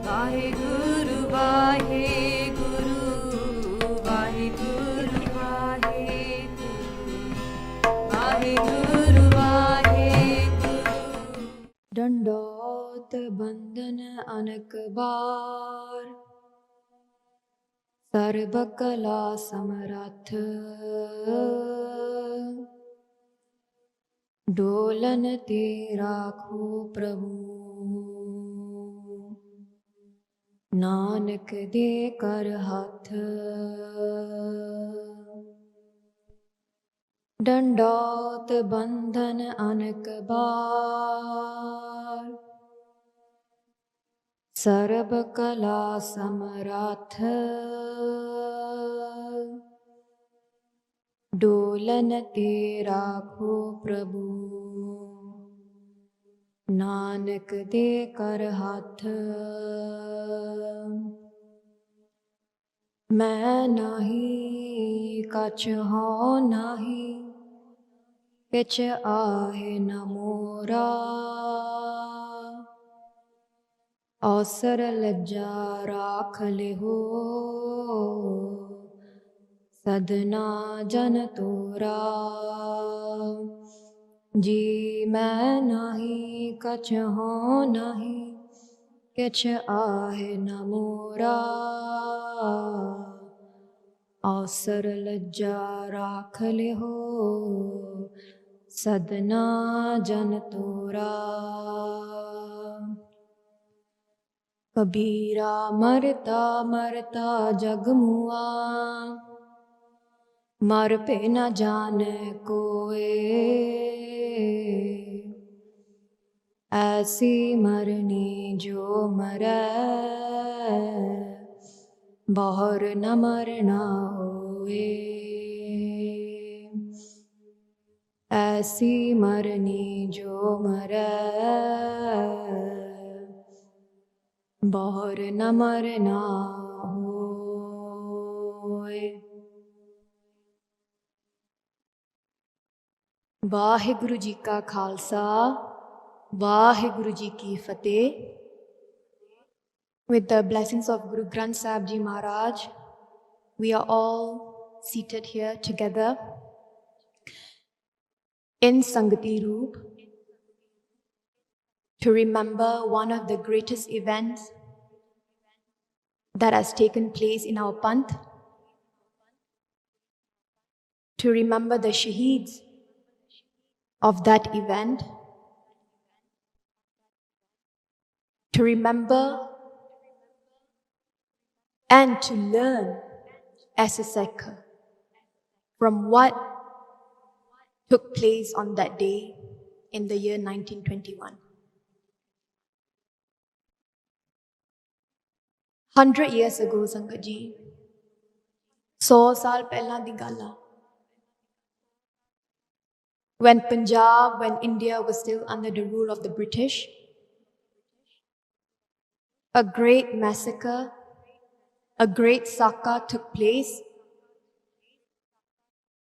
Waheguru, Waheguru, Waheguru, Waheguru, Waheguru, Waheguru. ਡੰਡੋਤ ਬੰਧਨ ਅਨਕ ਬਾਰ ਸਰਬ ਕਲਾ ਸਮਰੱਥ ਡੋਲਨ ਤੇ ਰਾਖੋ ਪ੍ਰਭੂ ਨਾਨਕ ਦੇ ਕਰ ਹੱਥ ਡੰਡੋਤ ਬੰਧਨ ਅਨਕ ਬਾਰ ਸਰਬ ਕਲਾ ਸਮਰੱਥ ਡੋਲਨ ਤੇ ਰਾਖੋ ਪ੍ਰਭੂ ਨਾਨਕ ਦੇ ਕਰ ਹੱਥ ਮੈਂ ਨਾਹੀ ਕਛ ਹਉ ਨਾਹੀ ਕਿਛ ਆਹੇ ਨ ਮੋਰਾ ਔਸਰ ਲੱਜਾ ਰਾਖ ਲਿਹੋ ਸਦਨਾ ਜਨ ਤੋਰਾ ਜੀ ਮੈਂ ਨਾਹੀ ਕਛ ਹਉ ਨਾਹੀ ਕਿਛ ਆਹੇ ਨ ਮੋਰਾ ਔਸਰ ਲੱਜਾ ਰਾਖ ਲਿਹੋ ਸਦਨਾ ਜਨ ਤੋਰਾ ਕਬੀਰਾ ਮਰਤਾ ਮਰਤਾ ਜਗ ਮੁਆ ਮਰ ਭੇ ਨ ਜਾਣੈ ਕੋਏ ਐਸੀ ਮਰਨੀ ਜੋ ਮਰੈ ਬਹੁਰ ਨ ਮਰਨਾ ਹੋਏ ਐਸੀ ਮਰਨੀ ਜੋ ਮਰੈ ਬਹੁਰ ਨ ਮਰਨਾ ਹੋਏ। ਵਾਹਿਗੁਰੂ ਜੀ ਕਾ ਖਾਲਸਾ ਵਾਹਿਗੁਰੂ ਜੀ ਕੀ ਫਤਿਹ। With the blessings of Guru Granth Saheb Jee Maharaj, we are all seated here together in Sangati Roop to remember one of the greatest events that has taken place in our Panth, to remember the shaheeds of that event, to remember and to learn as a Sikh from what took place on that day in the year 1921. 100 years ago, Sangat ji, 100 ਸਾਲ ਪਹਿਲਾਂ ਦੀ ਗੱਲ ਆ, when Punjab, when India was still under the rule of the British, a great massacre, a great Saka took place,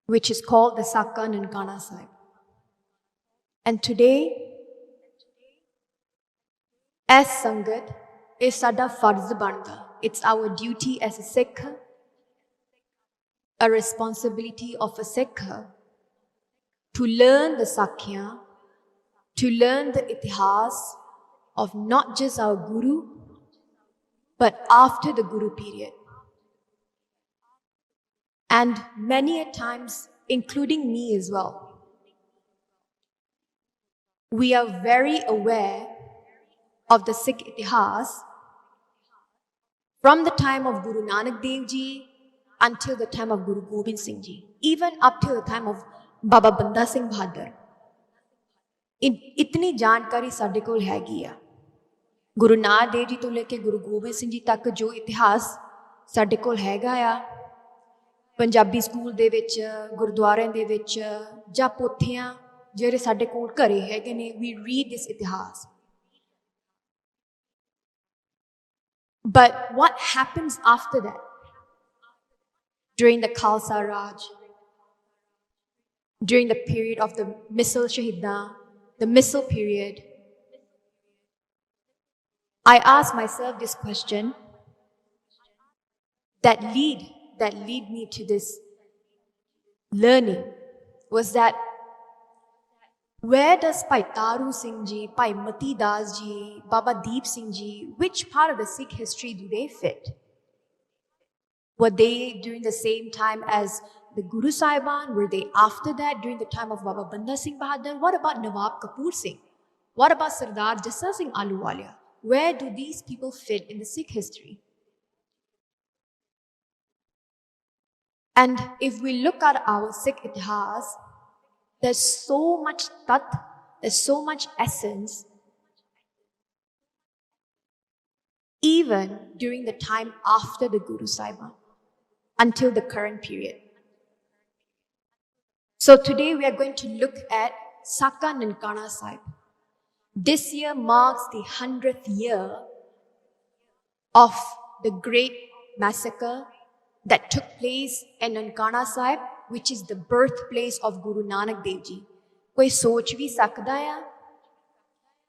which is called the Saka Nankana Sahib. And today, as Sangat, is sada farz banda. It's our duty as a Sikh, a responsibility of a Sikh, to learn the Sakhya, to learn the itihas of not just our Guru, but after the Guru period. And many a times, including me as well, we are very aware of the Sikh itihas from the time of Guru Nanak Dev Ji until the time of Guru Gobind Singh Ji, even up till the time of Baba Banda Singh Bahadur. इतनी जानकारी साडे कोल हैगी आ। गुरु नानक देव जी तो लेके गुरु गोबिंद सिंह जी तक जो इतिहास साडे कोल हैगा आ, पंजाबी स्कूल दे विच, गुरुद्वारिਆਂ दे विच ਜਾਂ ਪੋਥੀਆਂ ਜਿਹੜੇ ਸਾਡੇ ਕੋਲ ਘਰੇ ਹੈਗੇ ਨੇ, we read this इतिहास. But what happens after that? During the Khalsa Raj, during the period of the Misl Shahidah, the Misl period, I asked myself this question that lead me to this learning was that where does Bhai Taru Singh Ji, Bhai Mati Das Ji, Baba Deep Singh Ji, which part of the Sikh history do they fit? Were they during the same time as the Guru Saiban? Were they after that during the time of Baba Banda Singh Bahadur? What about Nawab Kapoor Singh? What about Sardar Jassa Singh Ahluwalia? Where do these people fit in the Sikh history? And if we look at our Sikh Itihas, there's so much tat, there's so much essence, even during the time after the Guru Saiban, until the current period. So today we are going to look at Saka Nankana Sahib. This year marks the 100th year of the great massacre that took place in Nankana Sahib, which is the birthplace of Guru Nanak Dev Ji. Koi soch vi sakda hai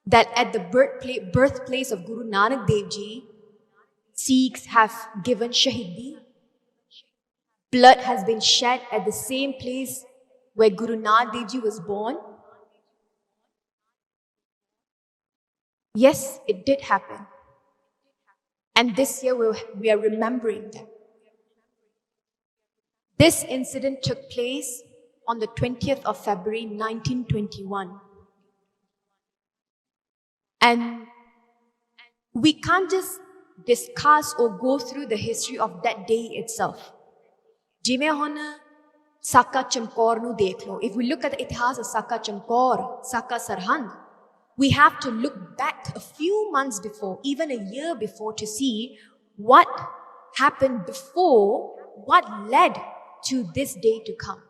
that at the birthplace of Guru Nanak Dev Ji, Sikhs have given shahidi. Blood has been shed at the same place where Guru Nanak Dev Ji was born. Yes, it did happen. And this year we are remembering them. This incident took place on the 20th of February 1921. And we can't just discuss or go through the history of that day itself. Jive hona Saka Chamkaur nu dekh lo. If we look at the itihas of Saka Chamkaur, Saka Sarhand, we have to look back a few months before, even a year before, to see what happened before, what led to this day to come.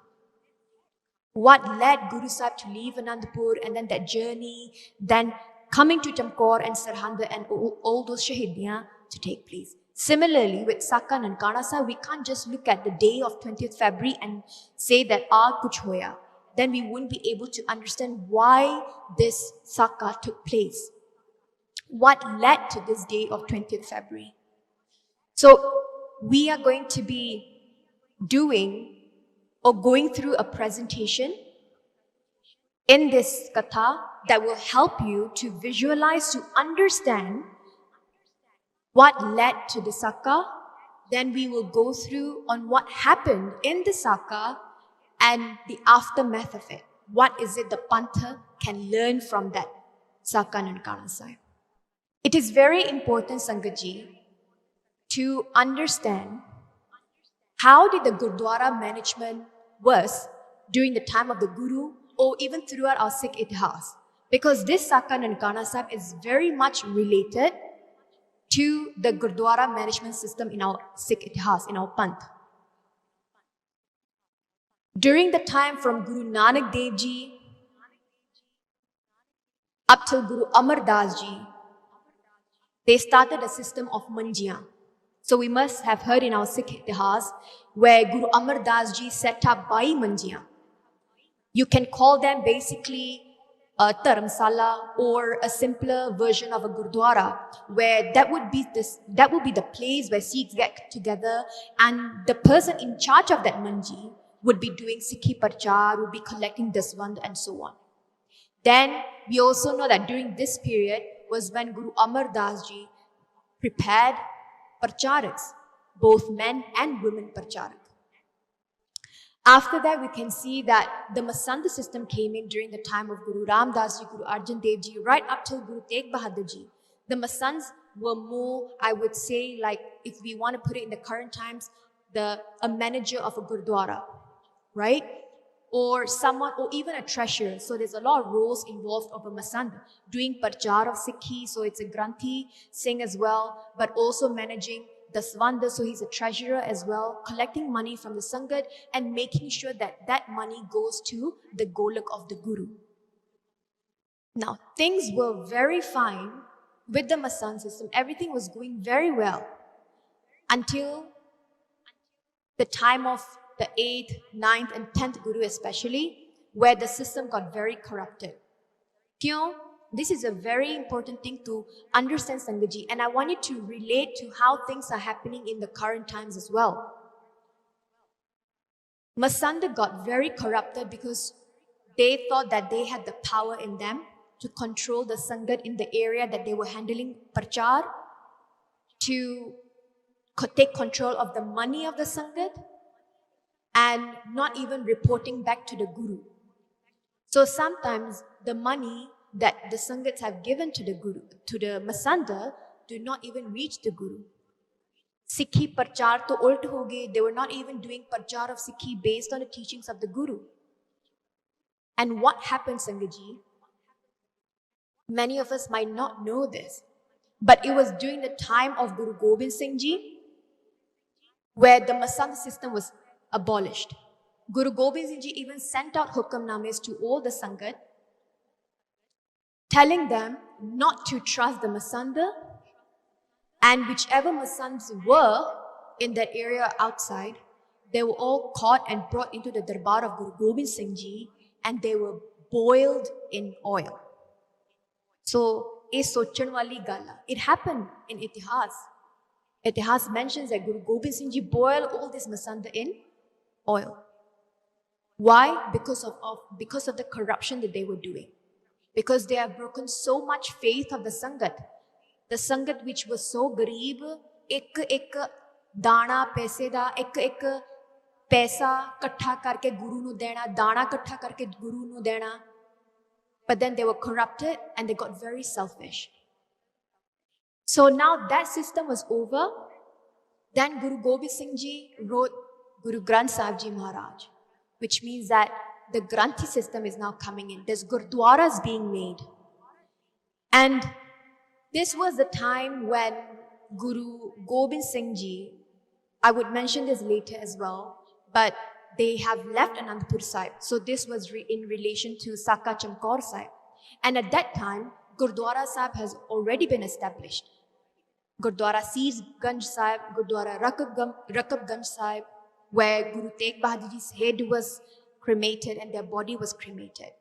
What led Guru Sahib to leave Anandapur, and then that journey, then coming to Chamkaur and Sarhand and all those shahidiyan to take place. Similarly, with Saka Nankana Sahib, we can't just look at the day of 20th February and say that kuch hoya. Then we wouldn't be able to understand why this Saka took place. What led to this day of 20th February? So we are going to be doing or going through a presentation in this katha that will help you to visualize, to understand what led to the Saka. Then we will go through on what happened in the Saka and the aftermath of it. What is it the Pantha can learn from that Saka Nankana Sahib? It is very important, Sangat Ji, to understand how did the Gurdwara management was during the time of the Guru, or even throughout our Sikh Itihas. Because this Saka Nankana Sahib is very much related to the Gurdwara management system in our Sikh Itihas, in our Panth. During the time from Guru Nanak Dev Ji up till Guru Amar Das Ji, they started a system of manjiyan. So we must have heard in our Sikh Itihas where Guru Amar Das Ji set up Bhai manjiyan. You can call them basically a dharamsala or a simpler version of a Gurdwara, where that would be the place where Sikhs get together, and the person in charge of that manji would be doing Sikhi Parchar, would be collecting daswand and so on. Then we also know that during this period was when Guru Amar Das Ji prepared Parcharaks, both men and women Parcharak. After that, we can see that the Masanda system came in during the time of Guru Ram Das Ji, Guru Arjan Dev Ji, right up till Guru Tegh Bahadur Ji. The Masands were more, I would say, like, if we want to put it in the current times, a manager of a Gurdwara, right? Or someone, or even a treasurer. So there's a lot of roles involved of a Masand, doing Parchar of Sikhi, so it's a Granthi Singh as well, but also managing the Svanda, so he's a treasurer as well, collecting money from the Sangat and making sure that that money goes to the Golak of the Guru. Now, things were very fine with the Masan system. Everything was going very well until the time of the 8th, 9th and 10th Guru especially, where the system got very corrupted. Kyun? This is a very important thing to understand, Sangat Ji, and I want you to relate to how things are happening in the current times as well. Masanda got very corrupted because they thought that they had the power in them to control the Sangat in the area that they were handling Parchar, to take control of the money of the Sangat, and not even reporting back to the Guru. So sometimes the money that the Sangats have given to the Guru, to the Masanda, do not even reach the Guru. Sikhi Parchar to ult ho gaye. They were not even doing Parchar of Sikhi based on the teachings of the Guru. And what happened, Sangat Ji? Many of us might not know this, but it was during the time of Guru Gobind Singh Ji where the Masanda system was abolished. Guru Gobind Singh Ji even sent out hukamnames to all the Sangat, telling them not to trust the Masanda, and whichever Masands were in that area outside, they were all caught and brought into the darbar of Guru Gobind Singh Ji, and they were boiled in oil. So, sochan wali gala. It happened in Itihas. Itihas mentions that Guru Gobind Singh Ji boiled all this Masanda in oil. Why? Because of the corruption that they were doing. Because they have broken so much faith of the Sangat. The Sangat which was so gareeb, ek dana paise da, ek paisa kattha karke Guru nu dena, dana kattha karke Guru nu dena. But then they were corrupted and they got very selfish. So now that system was over. Then Guru Gobind Singh Ji wrote Guru Granth Saheb Jee Maharaj, which means that the Granthi system is now coming in. There's Gurdwaras being made. And this was the time when Guru Gobind Singh Ji, I would mention this later as well, but they have left Anandpur Sahib. So this was in relation to Saka Chamkaur Sahib. And at that time, Gurdwara Sahib has already been established. Gurdwara Sees Ganj Sahib, Gurdwara Rakab Ganj Sahib, where Guru Tegh Bahadur Ji's head was cremated and their body was cremated.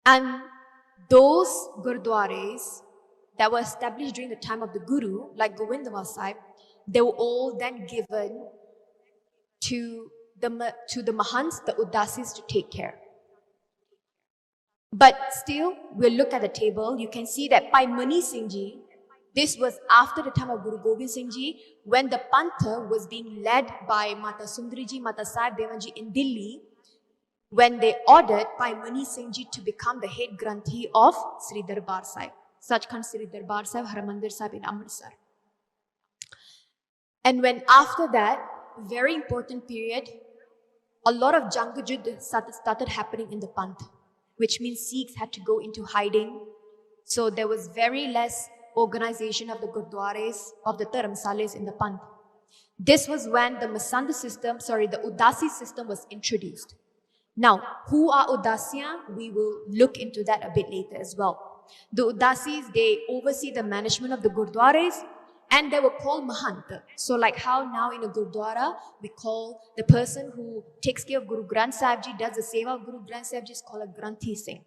And those Gurdwaras that were established during the time of the Guru, like Govindawal Sahib, they were all then given to the Mahants, the Udasis, to take care. But still, we'll look at the table. You can see that Bhai Mani Singh Ji, this was after the time of Guru Gobind Singh Ji, when the Pantha was being led by Mata Sundari Ji, Mata Sahib Devan Ji in Delhi, when they ordered Bhai Mani Singh Ji to become the head Granthi of Sri Darbar Sahib, Sachkhand Sri Darbar Sahib, Harmandir Sahib in Amritsar. And when after that, very important period, a lot of Jang-Judd started happening in the Panth, which means Sikhs had to go into hiding. So there was very less organization of the Gurdwaras, of the Dharamsalas in the Panth. This was when the Masanda system, the Udasi system was introduced. Now, who are Udasiyan? We will look into that a bit later as well. The Udasis, they oversee the management of the Gurdwaras, and they were called Mahant. So like how now in a Gurdwara, we call the person who takes care of Guru Granth Sahib Ji, does the seva of Guru Granth Sahib Ji, is called a Granthi Singh.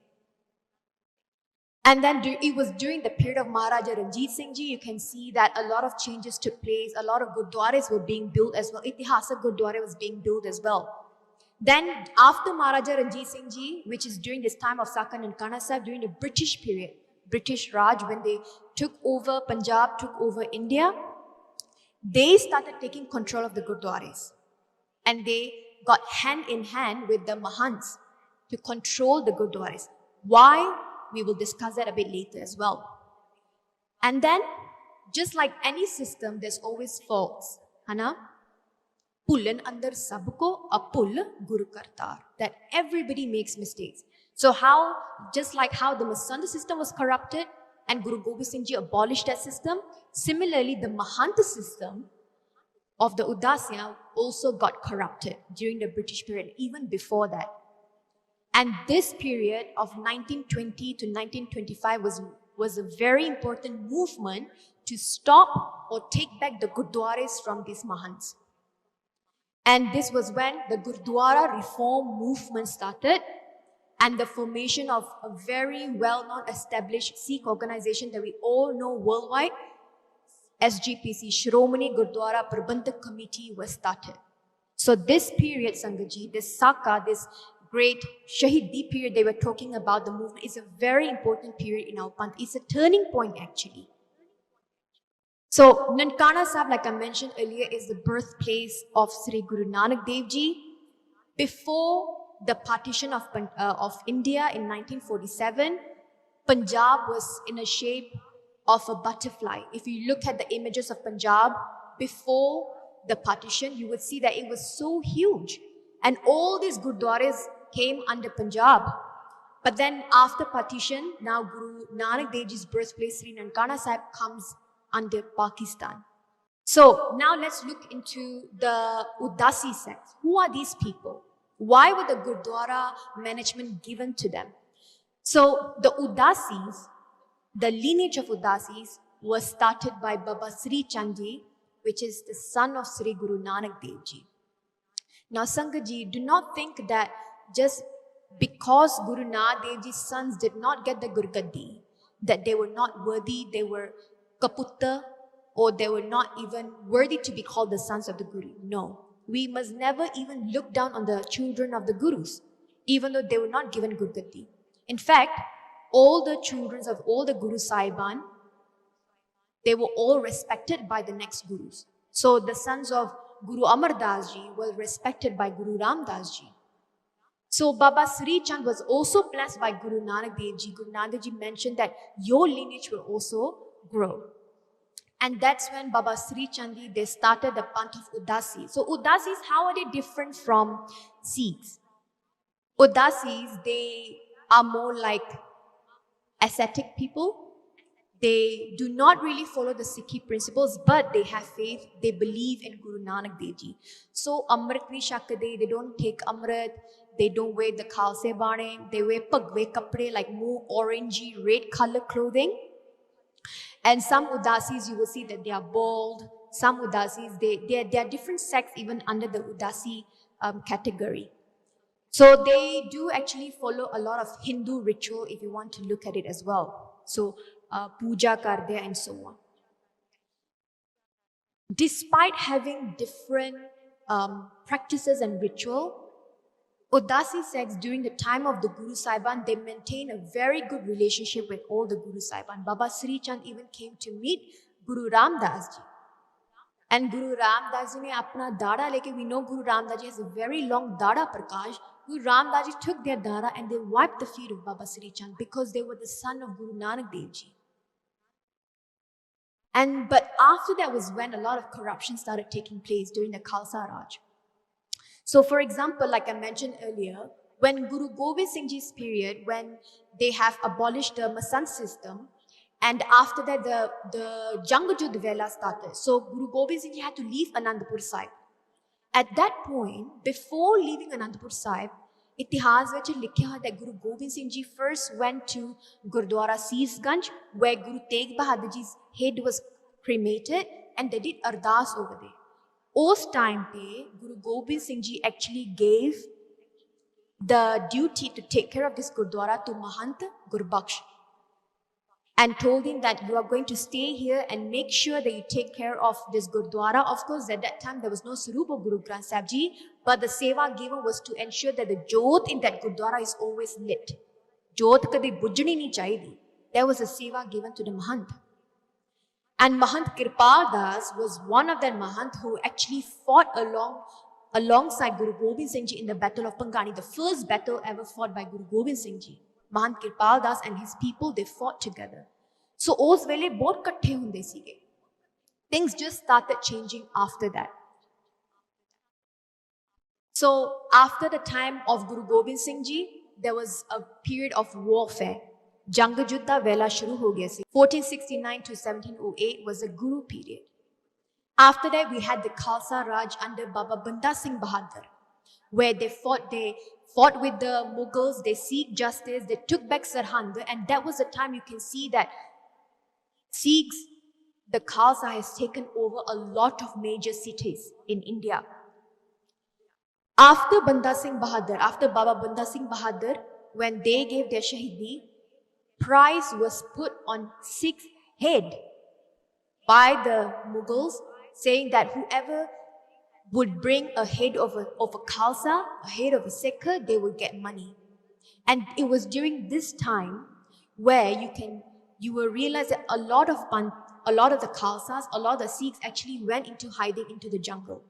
And then it was during the period of Maharaja Ranjit Singh Ji, you can see that a lot of changes took place, a lot of Gurdwaras were being built as well, Itihasa Gurdwara was being built as well. Then after Maharaja Ranjit Singh Ji, which is during this time of Saka Nankana Sahib, during the British period, British Raj, when they took over Punjab, took over India, they started taking control of the Gurdwaras. And they got hand in hand with the Mahants to control the Gurdwaras. Why? We will discuss that a bit later as well. And then, just like any system, there's always faults. Hana? Pullan andar sabko apull guru kartar. That everybody makes mistakes. So how, just like how the Masanda system was corrupted and Guru Gobind Singh Ji abolished that system, similarly the Mahanta system of the Udasiya also got corrupted during the British period, even before that. And this period of 1920 to 1925 was a very important movement to stop or take back the Gurdwaras from these Mahants. And this was when the Gurdwara reform movement started. and the formation of a very well-known established Sikh organization that we all know worldwide, SGPC, Shiromani Gurdwara Prabandhak Committee, was started. So this period, Sangatji, this Saka, this great Shahidi period they were talking about, the movement, is a very important period in our Panth. It's a turning point actually. So Nankana Sahib, like I mentioned earlier, is the birthplace of Sri Guru Nanak Dev Ji. Before the partition of India in 1947, Punjab was in a shape of a butterfly. If you look at the images of Punjab before the partition, you would see that it was so huge. And all these Gurdwaras came under Punjab. But then after partition, now Guru Nanak Dev Ji's birthplace, Sri Nankana Sahib, comes under Pakistan. So now let's look into the Udasi sect. Who are these people? Why were the Gurdwara management given to them? So the Udasis, the lineage of Udasis, was started by Baba Sri Chand Ji, which is the son of Sri Guru Nanak Dev Ji. Now Sangat Ji, do not think that just because Guru Nanak Dev Ji's sons did not get the Gurgaddi, that they were not worthy, they were kaputta, or they were not even worthy to be called the sons of the Guru. No. We must never even look down on the children of the Gurus, even though they were not given Gurgaddi. In fact, all the children of all the Guru Sahiban, they were all respected by the next Gurus. So the sons of Guru Amar Das Ji were respected by Guru Ram Das Ji. So Baba Sri Chand was also blessed by Guru Nanak Dev Ji. Guru Nanak Dev Ji mentioned that your lineage will also grow. And that's when Baba Sri Chandi, they started the Panth of Udasi. So Udasis, how are they different from Sikhs? Udasis, they are more like ascetic people. They do not really follow the Sikhi principles, but they have faith. They believe in Guru Nanak Dev Ji. So Amrit ni shakade, they don't take Amrit. They don't wear the Khalsa bane. They wear pagwe kapde, like more orangey, red color clothing. And some Udasis, you will see that they are bald. Some Udasis, they are different sects even under the Udasi category. So they do actually follow a lot of Hindu ritual if you want to look at it as well. So puja karde and so on. Despite having different practices and ritual, Udasi sects during the time of the Guru Sahiban, they maintain a very good relationship with all the Guru Sahiban. Baba Sri Chand even came to meet Guru Ram Das Ji. And Guru Ram Das Ji ne apna dada leke, we know Guru Ram Das Ji has a very long dada prakash. Guru Ram Das Ji took their dada and they wiped the feet of Baba Sri Chand because they were the son of Guru Nanak Dev Ji. But after that was when a lot of corruption started taking place during the Khalsa Raj. So for example, like I mentioned earlier, when Guru Gobind Singh Ji's period, when they have abolished the Masant system, and after that the Jangjud Vela started. So Guru Gobind Singh Ji had to leave Anandapur Sahib. At that point, before leaving Anandapur Sahib, Itihas vich likhya hoya that Guru Gobind Singh Ji first went to Gurdwara Seesganj, where Guru Tegh Bahadur Ji's head was cremated, and they did ardas over there. Us time pe, Guru Gobind Singh Ji actually gave the duty to take care of this Gurdwara to Mahant Gurbakhsh and told him that you are going to stay here and make sure that you take care of this Gurdwara. Of course, at that time there was no Sarup of Guru Granth Sahib Ji, but the seva given was to ensure that the jyot in that Gurdwara is always lit. Jyot kade bujhni nahi chahidi. There was a seva given to the Mahant. And Mahant Kripaa Das was one of that Mahant who actually fought alongside Guru Gobind Singh Ji in the Battle of Pangani, the first battle ever fought by Guru Gobind Singh Ji. Mahant Kripaa Das and his people, they fought together. So us vele bahut kathe hunde sige. Things just started changing after that. So after the time of Guru Gobind Singh Ji, there was a period of warfare. Jang Juddha Vela shuru ho gaya si. 1469 to 1708 was a Guru period. After that, we had the Khalsa Raj under Baba Banda Singh Bahadur, where they fought with the Mughals, they seek justice, they took back Sarhand, and that was the time you can see that Sikhs, the Khalsa has taken over a lot of major cities in India. After Banda Singh Bahadur, after Baba Banda Singh Bahadur, when they gave their Shahidi, price was put on Sikh's head by the Mughals, saying that whoever would bring a head of a Khalsa, a head of a Sikh, they would get money. And it was during this time where you will realize that a lot of the Khalsas, a lot of the Sikhs actually went into hiding into the jungle.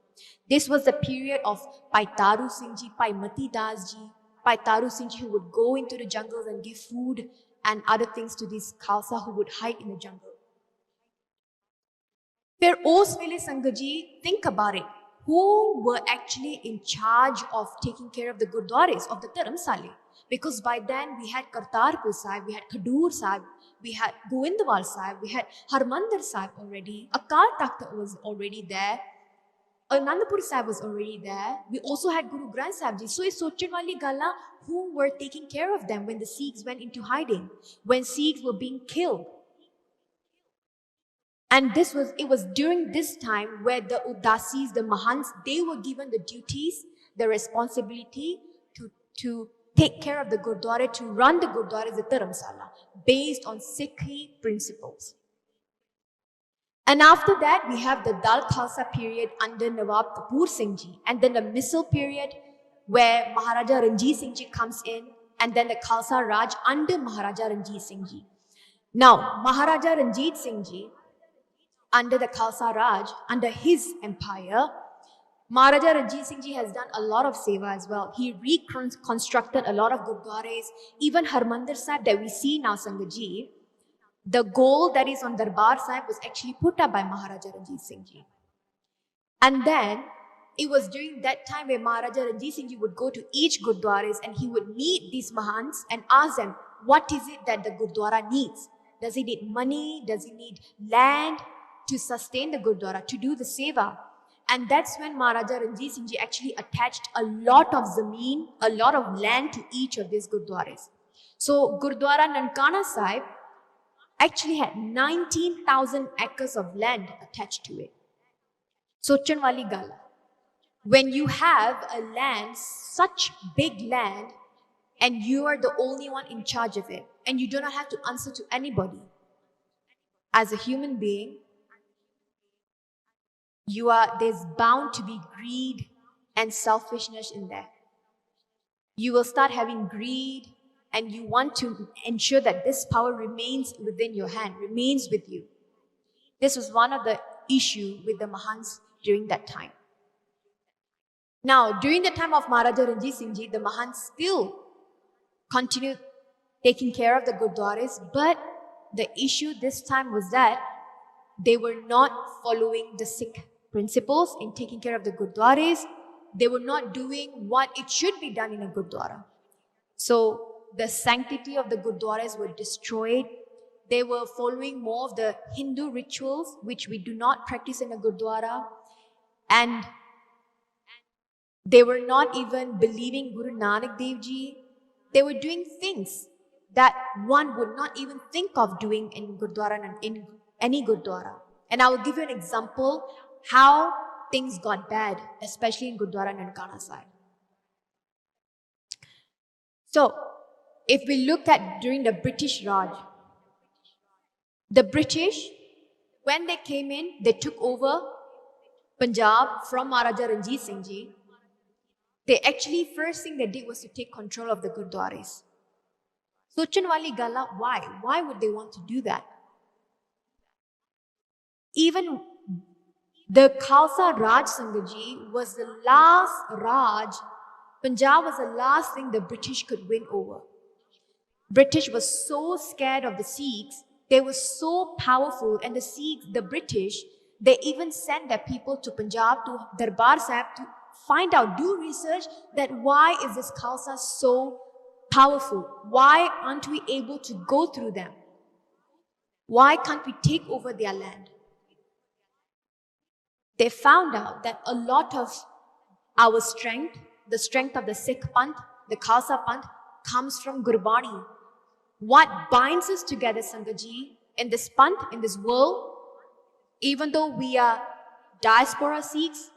This was the period of Bhai Taru Singh Ji, Bhai Mati Das Ji, Bhai Taru Singh Ji, who would go into the jungles and give food and other things to these Khalsa who would hide in the jungle. Fir us vele Sangat Ji, think about it. Who were actually in charge of taking care of the Gurdwaras, of the Dharamsale? Because by then we had Kartarpur Sahib, we had Khadur Sahib, we had Govindwal Sahib, we had Harmandir Sahib already, Akal Takht was already there, Anandapur Sahib was already there. We also had Guru Granth Sahib Ji. So, sochan wali gala, who were taking care of them when the Sikhs went into hiding, when Sikhs were being killed. And it was during this time where the Udasis, the Mahants, they were given the duties, the responsibility to take care of the Gurdwara, to run the Gurdwaras, the Dharamsala, based on Sikhi principles. And after that, we have the Dal Khalsa period under Nawab Kapoor Singh Ji, and then the Misl period where Maharaja Ranjit Singh Ji comes in, and then the Khalsa Raj under Maharaja Ranjit Singh Ji. Now, Maharaja Ranjit Singh Ji, under the Khalsa Raj, under his empire, Maharaja Ranjit Singh Ji has done a lot of seva as well. He reconstructed a lot of Gurdwaras, even Harmandir Sahib that we see now, Sangat Ji. The gold that is on Darbar Sahib was actually put up by Maharaja Ranjit Singh Ji. And then, it was during that time where Maharaja Ranjit Singh Ji would go to each Gurdwaras and he would meet these Mahants and ask them, what is it that the Gurdwara needs? Does it need money? Does it need land to sustain the Gurdwara, to do the seva? And that's when Maharaja Ranjit Singh Ji actually attached a lot of zameen, a lot of land to each of these Gurdwaras. So, Gurdwara Nankana Sahib actually had 19,000 acres of land attached to it. Sochan wali gala. When you have a land, such big land, and you are the only one in charge of it, and you do not have to answer to anybody, as a human being, there's bound to be greed and selfishness in there. You will start having greed, and you want to ensure that this power remains within your hand, remains with you. This was one of the issues with the Mahants during that time. Now, during the time of Maharaja Ranjit Singh Ji, the Mahants still continued taking care of the Gurdwaras, but the issue this time was that they were not following the Sikh principles in taking care of the Gurdwaras. They were not doing what it should be done in a Gurdwara. So, the sanctity of the Gurdwaras were destroyed. They were following more of the Hindu rituals, which we do not practice in a Gurdwara. And they were not even believing Guru Nanak Dev Ji. They were doing things that one would not even think of doing in Gurdwara, in any Gurdwara. And I will give you an example how things got bad, especially in Gurdwara Nankana Sahib. So, if we look at during the British Raj, the British, when they came in, they took over Punjab from Maharaja Ranjit Singh Ji. They actually, first thing they did was to take control of the Gurdwaras. Sochan wali gala, why? Why would they want to do that? Even the Khalsa Raj Sangat Ji was the last Raj. Punjab was the last thing the British could win over. British was so scared of the Sikhs, they were so powerful, and the Sikhs, the British, they even sent their people to Punjab, to Darbar Sahib, to find out, do research that why is this Khalsa so powerful? Why aren't we able to go through them? Why can't we take over their land? They found out that a lot of our strength, the strength of the Sikh Panth, the Khalsa Panth, comes from Gurbani. What binds us together, Sangat Ji, in this Panth, in this world, even though we are diaspora Sikhs,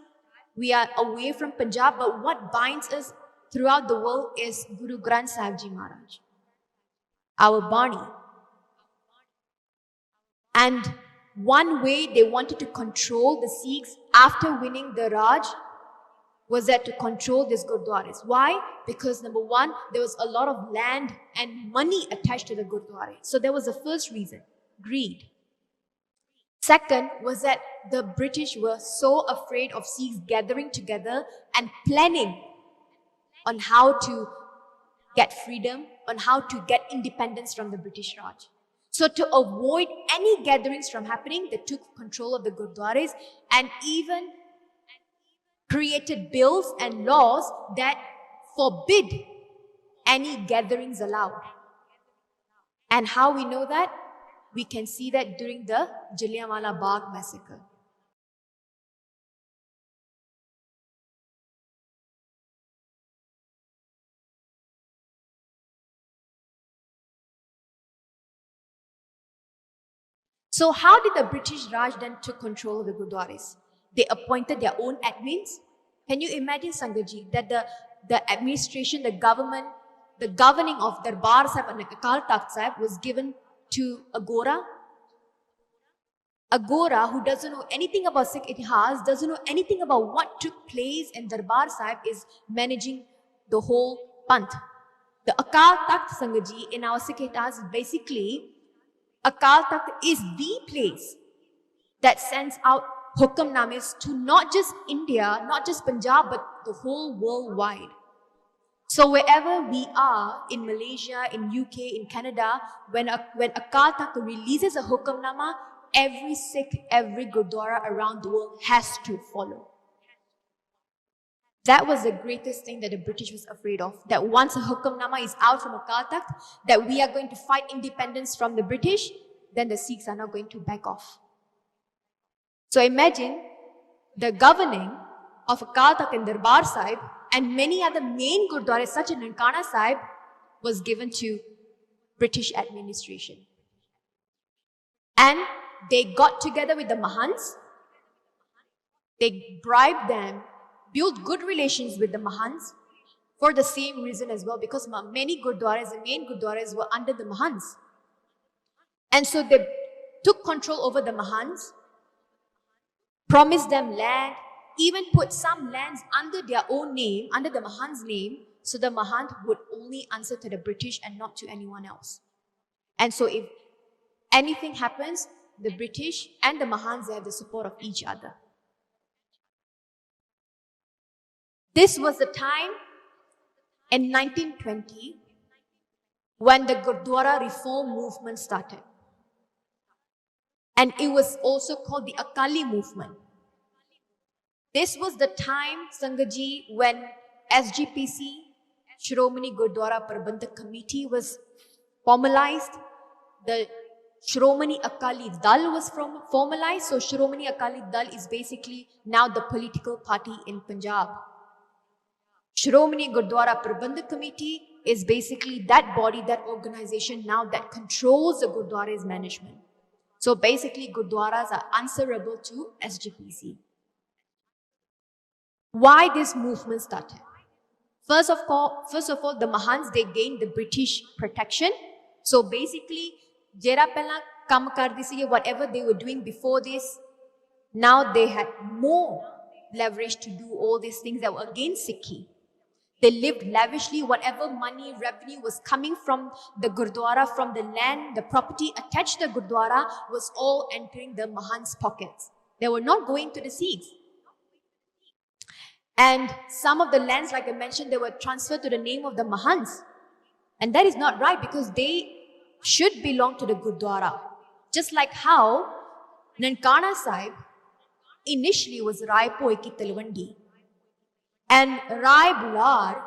we are away from Punjab, but what binds us throughout the world is Guru Granth Saheb Jee Maharaj, our Bani. And one way they wanted to control the Sikhs after winning the Raj was that to control these Gurdwaras. Why? Because number one, there was a lot of land and money attached to the Gurdwaras. So that was the first reason, greed. Second was that the British were so afraid of Sikhs gathering together and planning on how to get freedom, on how to get independence from the British Raj. So to avoid any gatherings from happening, they took control of the Gurdwaras and even created bills and laws that forbid any gatherings allowed. And how we know that? We can see that during the Jallianwala Bagh massacre. So how did the British Raj then took control of the Gurdwaras? They appointed their own admins. Can you imagine, Sangatji, that the administration, the government, the governing of Darbar Sahib and Akal Takht Sahib was given to a Gora? A Gora who doesn't know anything about Sikh Itihas, doesn't know anything about what took place in Darbar Sahib, is managing the whole Panth. The Akal Takht, Sangatji, in our Sikh Itihas is basically, Akal Takht is the place that sends out hukamnames to not just India, not just Punjab, but the whole worldwide. So wherever we are, in Malaysia, in UK, in Canada, when Akal Takht releases a hukamnama, every Sikh, every Gurdwara around the world has to follow. That was the greatest thing that the British was afraid of. That once a hukamnama is out from Akal Takht, that we are going to fight independence from the British, then the Sikhs are not going to back off. So imagine the governing of Akal Takht and Darbar Sahib and many other main Gurdwaras such as Nankana Sahib was given to British administration. And they got together with the Mahants. They bribed them, built good relations with the Mahants for the same reason as well, because many Gurdwaras, the main Gurdwaras, were under the Mahants. And so they took control over the Mahants, promised them land, even put some lands under their own name, under the Mahant's name, so the Mahant would only answer to the British and not to anyone else. And so if anything happens, the British and the Mahants have the support of each other. This was the time in 1920 when the Gurdwara reform movement started. And it was also called the Akali movement. This was the time, Sangatji, when SGPC, Shiromani Gurdwara Prabandhak Committee, was formalized. The Shiromani Akali Dal was formalized. So Shiromani Akali Dal is basically now the political party in Punjab. Shiromani Gurdwara Prabandhak Committee is basically that body, that organization now that controls the Gurdwara's management. So basically Gurdwaras are answerable to SGPC. Why this movement started? First of all, the Mahants, they gained the British protection. So basically, jera pehla kam kardi si, whatever they were doing before this, now they had more leverage to do all these things that were against Sikhi. They lived lavishly. Whatever money, revenue was coming from the Gurdwara, from the land, the property attached to the Gurdwara, was all entering the Mahants' pockets. They were not going to the Sikhs. And some of the lands, like I mentioned, they were transferred to the name of the Mahants. And that is not right, because they should belong to the Gurdwara. Just like how Nankana Sahib initially was Rai Poi Ki Talwandi. And Rai Bular,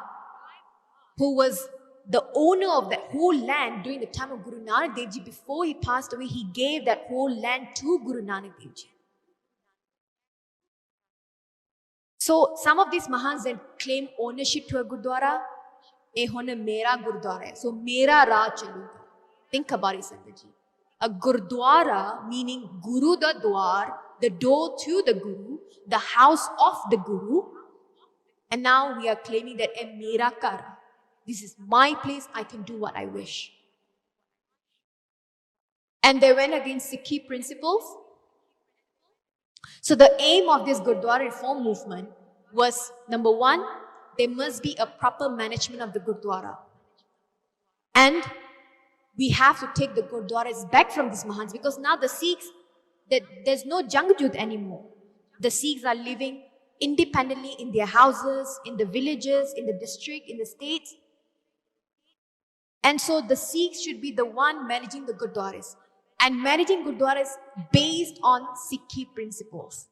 who was the owner of that whole land during the time of Guru Nanak Dev Ji, before he passed away, he gave that whole land to Guru Nanak Dev Ji. So some of these Mahants then claim ownership to a Gurdwara. Eh hone mera Gurdwara hai. So mera Ra chaluga. Think about it, Sangatji. A Gurdwara meaning Guru the Dwar, the door to the Guru, the house of the Guru. And now we are claiming that "Eh mera ghar, this is my place, I can do what I wish." And they went against Sikhi principles. So the aim of this Gurdwara reform movement was, number one, there must be a proper management of the Gurdwara. And we have to take the Gurdwaras back from these Mahants, because now the Sikhs, there's no Jangjud anymore. The Sikhs are living independently in their houses, in the villages, in the district, in the states. And so the Sikhs should be the one managing the Gurdwaras, and managing Gurdwaras based on Sikhi principles.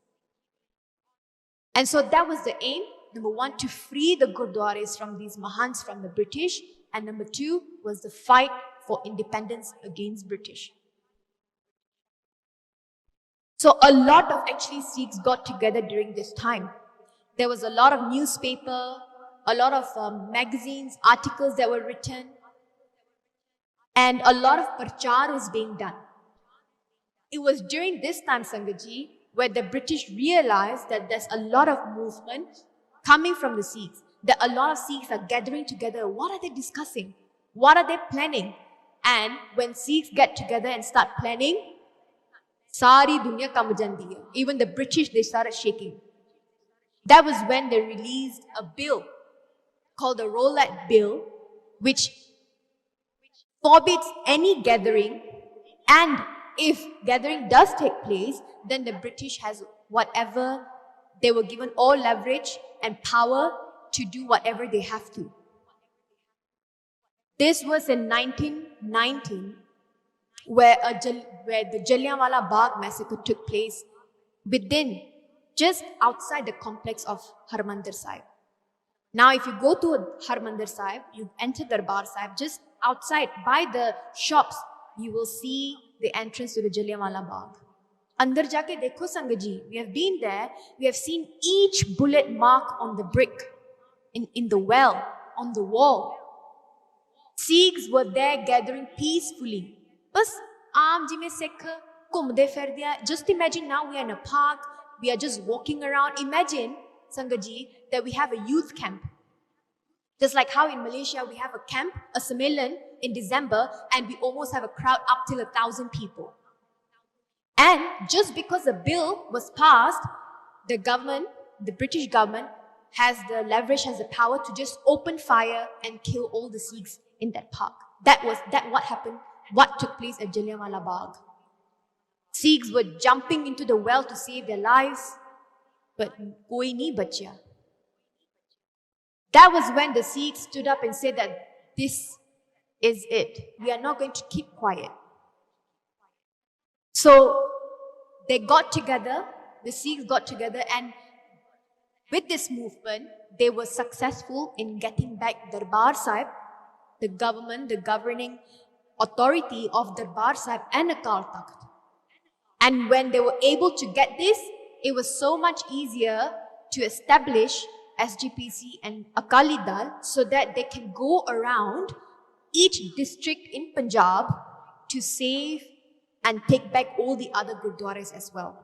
And so that was the aim. Number one, to free the Gurdwaras from these Mahants from the British. And number two was the fight for independence against British. So a lot of actually Sikhs got together during this time. There was a lot of newspaper, a lot of magazines, articles that were written, and a lot of prachar was being done. It was during this time, Sangat Ji, where the British realized that there's a lot of movement coming from the Sikhs, that a lot of Sikhs are gathering together. What are they discussing? What are they planning? And when Sikhs get together and start planning, sari dunya kam jandi hai. Even the British, they started shaking. That was when they released a bill called the Rowlatt Bill, which forbids any gathering, and if gathering does take place, then the British has whatever, they were given all leverage and power to do whatever they have to. This was in 1919, where the Jallianwala Bagh massacre took place just outside the complex of Harmandir Sahib. Now, if you go to Harmandir Sahib, you enter Darbar Sahib, just outside by the shops, you will see the entrance to the Jallianwala Bagh. Andar jaake dekho Sangat Ji, we have been there, we have seen each bullet mark on the brick, in the well, on the wall. Sikhs were there gathering peacefully. Bas aam jiਵੇਂ Sikh ਘੁੰਮਦੇ ਫਿਰਦੇ ਆ. Just imagine now we are in a park, we are just walking around. Imagine, Sangat Ji, that we have a youth camp. Just like how in Malaysia we have a camp, a Sembilan in December, and we almost have a crowd up till 1,000 people. And just because the bill was passed, the government, the British government, has the leverage, has the power to just open fire and kill all the Sikhs in that park. What happened, what took place at Jallianwala Bagh. Sikhs were jumping into the well to save their lives, but koi nahi bachya. That was when the Sikhs stood up and said that this is it. We are not going to keep quiet. So they got together, the Sikhs got together, and with this movement, they were successful in getting back Darbar Sahib, the government, the governing authority of Darbar Sahib and Akal Takht. And when they were able to get this, it was so much easier to establish SGPC and Akali Dal so that they can go around each district in Punjab to save and take back all the other Gurdwaras as well.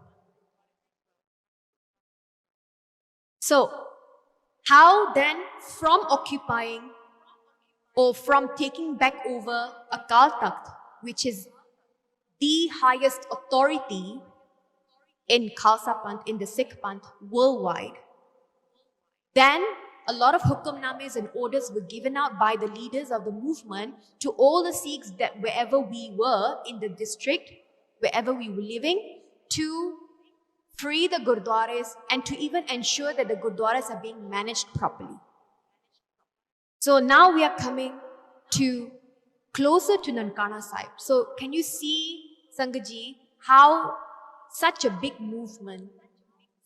So, how then from occupying or from taking back over Akal Takht, which is the highest authority in Khalsa Panth, in the Sikh Panth worldwide, then a lot of hukamnames and orders were given out by the leaders of the movement to all the Sikhs that wherever we were in the district, wherever we were living, to free the Gurdwaras and to even ensure that the Gurdwaras are being managed properly. So now we are coming to closer to Nankana Sahib. So can you see, Sangat Ji, how such a big movement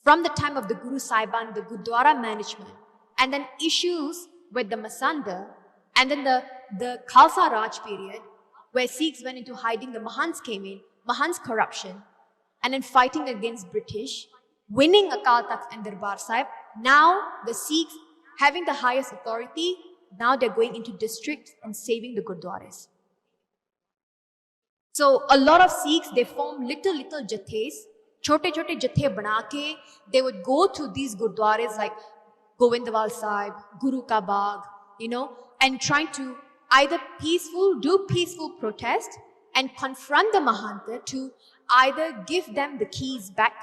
from the time of the Guru Saiban, the Gurdwara management, and then issues with the Masanda, and then the Khalsa Raj period, where Sikhs went into hiding, the Mahants came in, Mahants corruption, and then fighting against British, winning Akal Takht and Darbar Sahib. Now the Sikhs having the highest authority, now they're going into districts and saving the Gurdwaras. So a lot of Sikhs, they form little jathes, chote jathe bana ke, they would go to these Gurdwaras like Govindwal Sahib, Guru Ka Bagh, and trying to either do peaceful protest and confront the Mahanta to either give them the keys back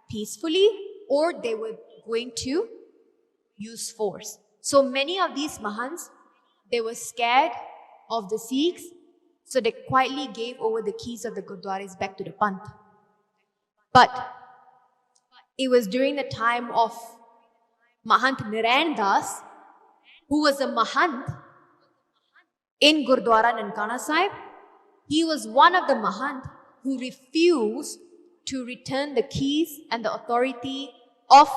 peacefully or they were going to use force. So many of these Mahants, they were scared of the Sikhs, so they quietly gave over the keys of the Gurdwaras back to the Panth. But it was during the time of Mahant Narayan Das, who was a Mahant in Gurdwara Nankana Sahib. He was one of the Mahant who refused to return the keys and the authority of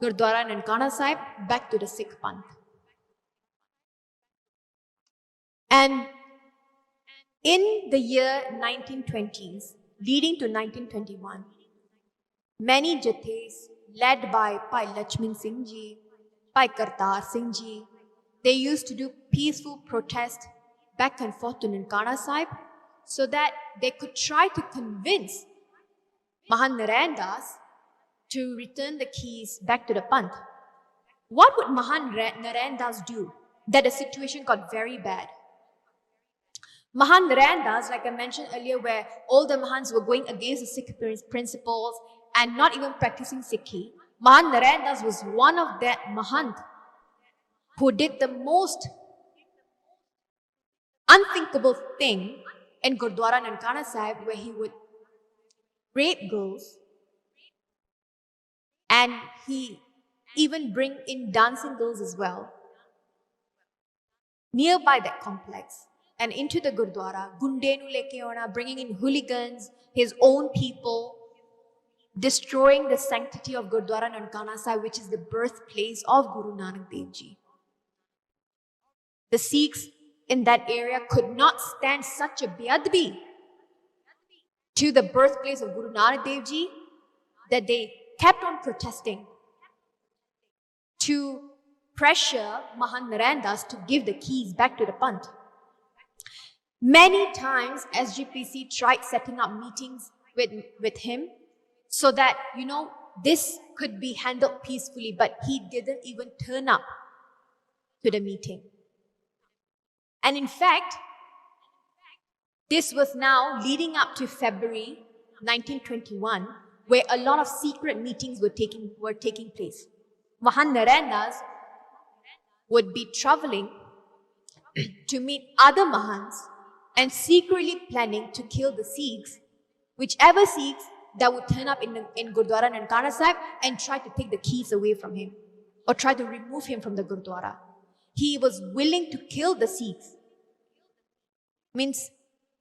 Gurdwara Nankana Sahib back to the Sikh Panth. And in the year 1920s, leading to 1921, many Jathas led by Bhai Lakshman Singh Ji, Bhai Kartar Singh Ji, they used to do peaceful protest back and forth to Nankana Sahib so that they could try to convince Mahant Narayan Das to return the keys back to the Panth. What would Mahant Narayan Das do that the situation got very bad? Mahant Narayan Das, like I mentioned earlier, where all the Mahants were going against the Sikh principles and not even practicing Sikhi, Mahant Narayan Das was one of that Mahant who did the most unthinkable thing in Gurdwara Nankana Sahib, where he would rape girls and he even bring in dancing girls as well nearby that complex and into the Gurdwara, Gunde nu leke auna, bringing in hooligans, his own people, destroying the sanctity of Gurdwara Nankana Sahib, which is the birthplace of Guru Nanak Dev Ji. The Sikhs in that area could not stand such a beadbi to the birthplace of Guru Nanak Dev Ji that they kept on protesting to pressure Mahant Narayan Das to give the keys back to the Panth. Many times SGPC tried setting up meetings with him so that, this could be handled peacefully, but he didn't even turn up to the meeting. And in fact, this was now leading up to February 1921, where a lot of secret meetings were taking place. Mahant Narayan Das would be traveling to meet other Mahants and secretly planning to kill the Sikhs, whichever Sikhs that would turn up in Gurdwara Nankana Sahib and try to take the keys away from him or try to remove him from the Gurdwara. He was willing to kill the Sikhs. Means,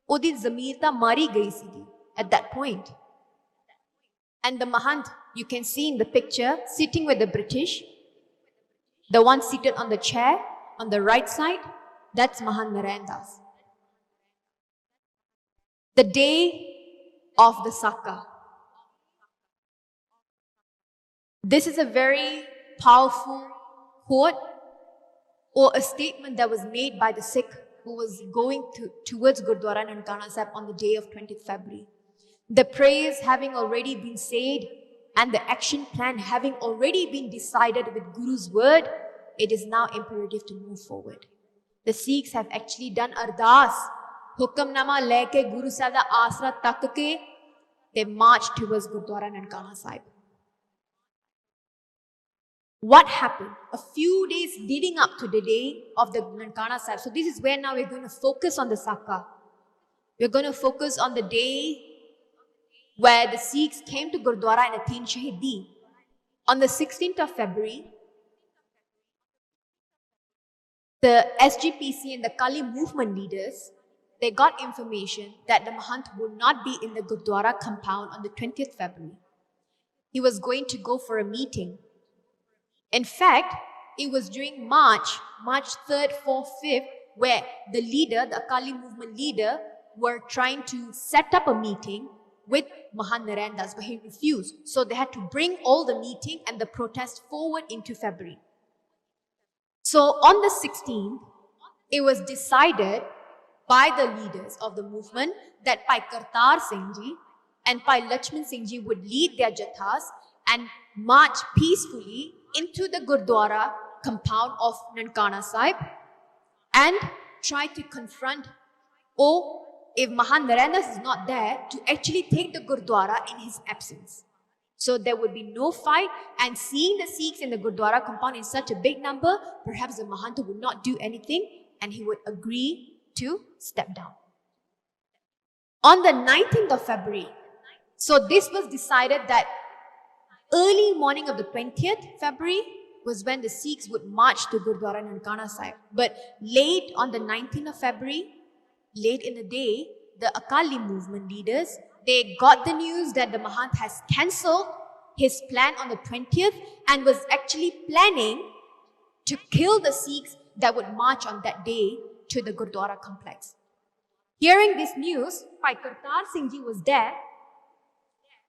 odi zamir ta mari gayi sigi at that point. And the Mahant, you can see in the picture, sitting with the British, the one seated on the chair on the right side, that's Mahant Narayan Das. The day of the Saka. This is a very powerful quote or a statement that was made by the Sikh who was going towards Gurdwara Nankana Sahib on the day of 20th February. The prayers having already been said and the action plan having already been decided with Guru's word, it is now imperative to move forward. The Sikhs have actually done ardas, hukamnama leke Guru Sahib da asra tak ke, they marched towards Gurdwara Nankana Sahib. What happened a few days leading up to the day of the Nankana Sahib? So this is where now we're going to focus on the Saka. We're going to focus on the day where the Sikhs came to Gurdwara and attained Shahidi. On the 16th of February, the SGPC and the Kali movement leaders, they got information that the Mahant would not be in the Gurdwara compound on the 20th February. He was going to go for a meeting. In fact, it was during March 3rd, 4th, 5th, where the leader, the Akali movement leader, were trying to set up a meeting with Mahant Narayan Das, but he refused. So they had to bring all the meeting and the protest forward into February. So on the 16th, it was decided by the leaders of the movement that Bhai Kartar Singh Ji and Bhai Lakshman Singh Ji would lead their jathas and march peacefully into the Gurdwara compound of Nankana Sahib and tried to confront, or if Mahan Narendas is not there, to actually take the Gurdwara in his absence. So there would be no fight, and seeing the Sikhs in the Gurdwara compound in such a big number, perhaps the Mahanta would not do anything and he would agree to step down. On the 19th of February, so this was decided that early morning of the 20th February was when the Sikhs would march to Gurdwara Nankana Sahib. But late on the 19th of February, late in the day, the Akali movement leaders, they got the news that the Mahant has cancelled his plan on the 20th and was actually planning to kill the Sikhs that would march on that day to the Gurdwara complex. Hearing this news, Bhai Kartar Singh Ji was there.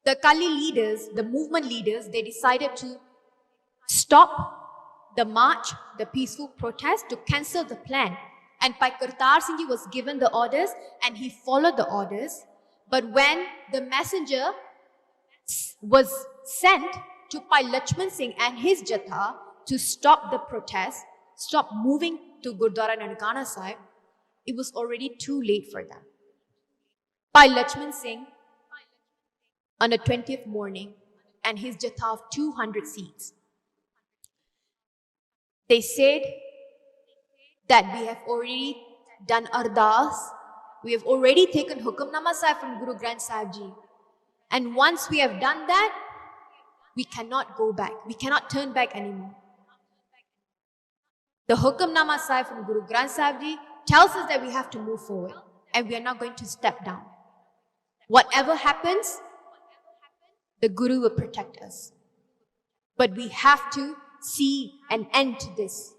The Akali leaders, the movement leaders, they decided to stop the march, the peaceful protest, to cancel the plan. And Bhai Kartar Singh Ji was given the orders and he followed the orders. But when the messenger was sent to Bhai Lakshman Singh and his Jatha to stop the protest, stop moving to Gurdwara Nankana Sahib, it was already too late for them. Bhai Lakshman Singh, on the 20th morning, and his Jatha of 200 Sikhs, they said that we have already done Ardas, we have already taken Hukamnama Sahib from Guru Granth Sahib Ji. And once we have done that, we cannot go back. We cannot turn back anymore. The Hukamnama Sahib from Guru Granth Sahib Ji tells us that we have to move forward and we are not going to step down. Whatever happens, the Guru will protect us. But we have to see an end to this.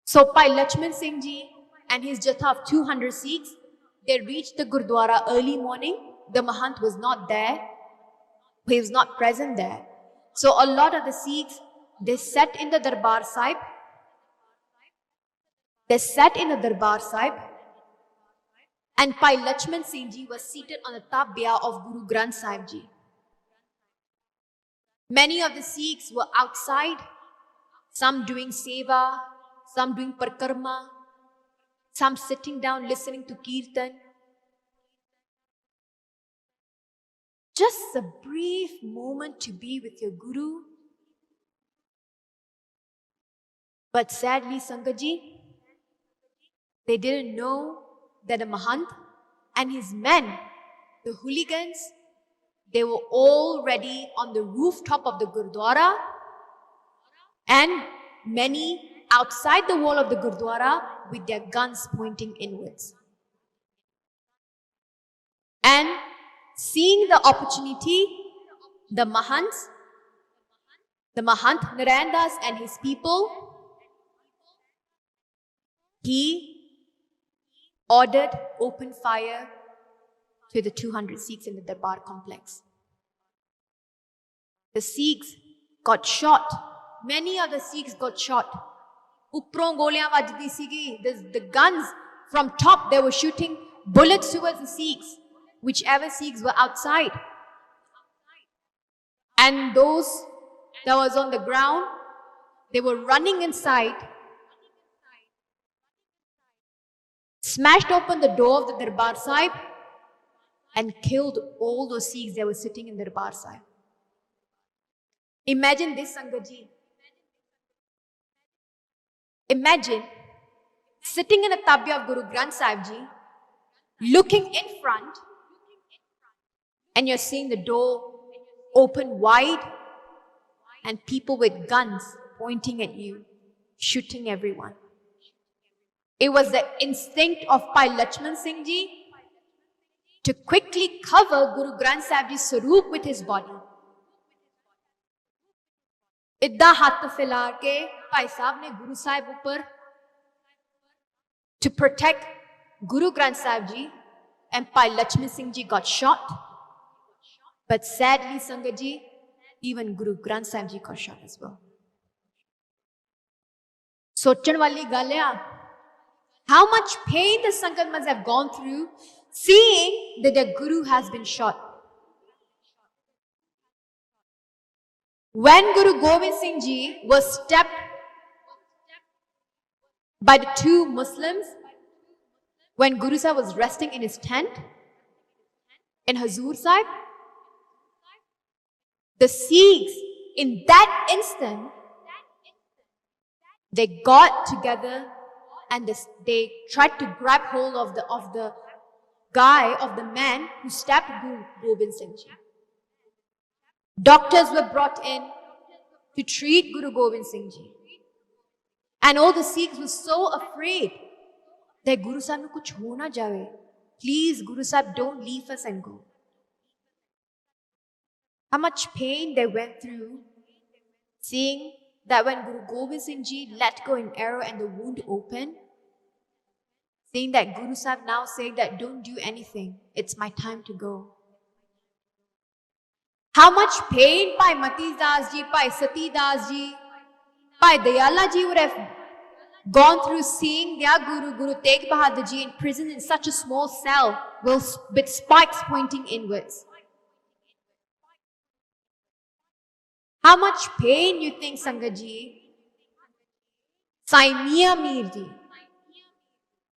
So Bhai Lakshman Singh Ji and his Jatha of 200 Sikhs, they reached the Gurdwara early morning. The Mahant was not there. He was not present there. So a lot of the Sikhs, they sat in the Darbar Sahib. And Bhai Lakshman Singh Ji was seated on the tabia of Guru Granth Sahib Ji. Many of the Sikhs were outside, some doing seva, some doing parkarma, some sitting down listening to kirtan. Just a brief moment to be with your Guru. But sadly, Sangat Ji, they didn't know that the Mahant and his men, the hooligans, they were already on the rooftop of the Gurdwara and many outside the wall of the Gurdwara with their guns pointing inwards. And seeing the opportunity, the Mahant Narendas and his people, he ordered open fire to the 200 Sikhs in the Darbar complex. The Sikhs got shot. Many of the Sikhs got shot. Upron goliyan vajdi sigi. The guns from top, they were shooting bullets towards the Sikhs, whichever Sikhs were outside. And those that was on the ground, they were running inside, smashed open the door of the Darbar Sahib and killed all those Sikhs that were sitting in the Darbar Sahib. Imagine this, Sangat Ji. Imagine sitting in the tabia of Guru Granth Sahib Ji, looking in front, and you're seeing the door open wide and people with guns pointing at you, shooting everyone. It was the instinct of Bhai Lakshman Singh Ji to quickly cover Guru Granth Sahib Ji's saroop with his body. Idda hath filar ke Bhai Sahib ne Guru Sahib upar to protect Guru Granth Sahib Ji, and Bhai Lakshman Singh Ji got shot. But sadly, Sangat Ji, even Guru Granth Sahib Ji got shot as well. Sochan wali gal hai, how much pain the Sangat must have gone through seeing that their Guru has been shot. When Guru Gobind Singh Ji was stepped by the two Muslims, when Guru Sahib was resting in his tent in Hazur Sahib, the Sikhs in that instant, they got together and they tried to grab hold of the man who stabbed Guru Gobind Singh Ji. Doctors were brought in to treat Guru Gobind Singh Ji. And all the Sikhs were so afraid that Guru Sahib nu kuch ho na jaye. Please, Guru Sahib, don't leave us and go. How much pain they went through seeing that when Guru Gobind Singh Ji let go an arrow and the wound opened, seeing that Guru Sahib now saying that don't do anything, it's my time to go. How much pain Bhai Mati Das Ji, Bhai Sati Das Ji, Bhai Dayala Ji would have gone through seeing their Guru Tegh Bahadur Ji in prison in such a small cell with spikes pointing inwards. How much pain you think, Sangat Ji, Sai Mian Mir Ji,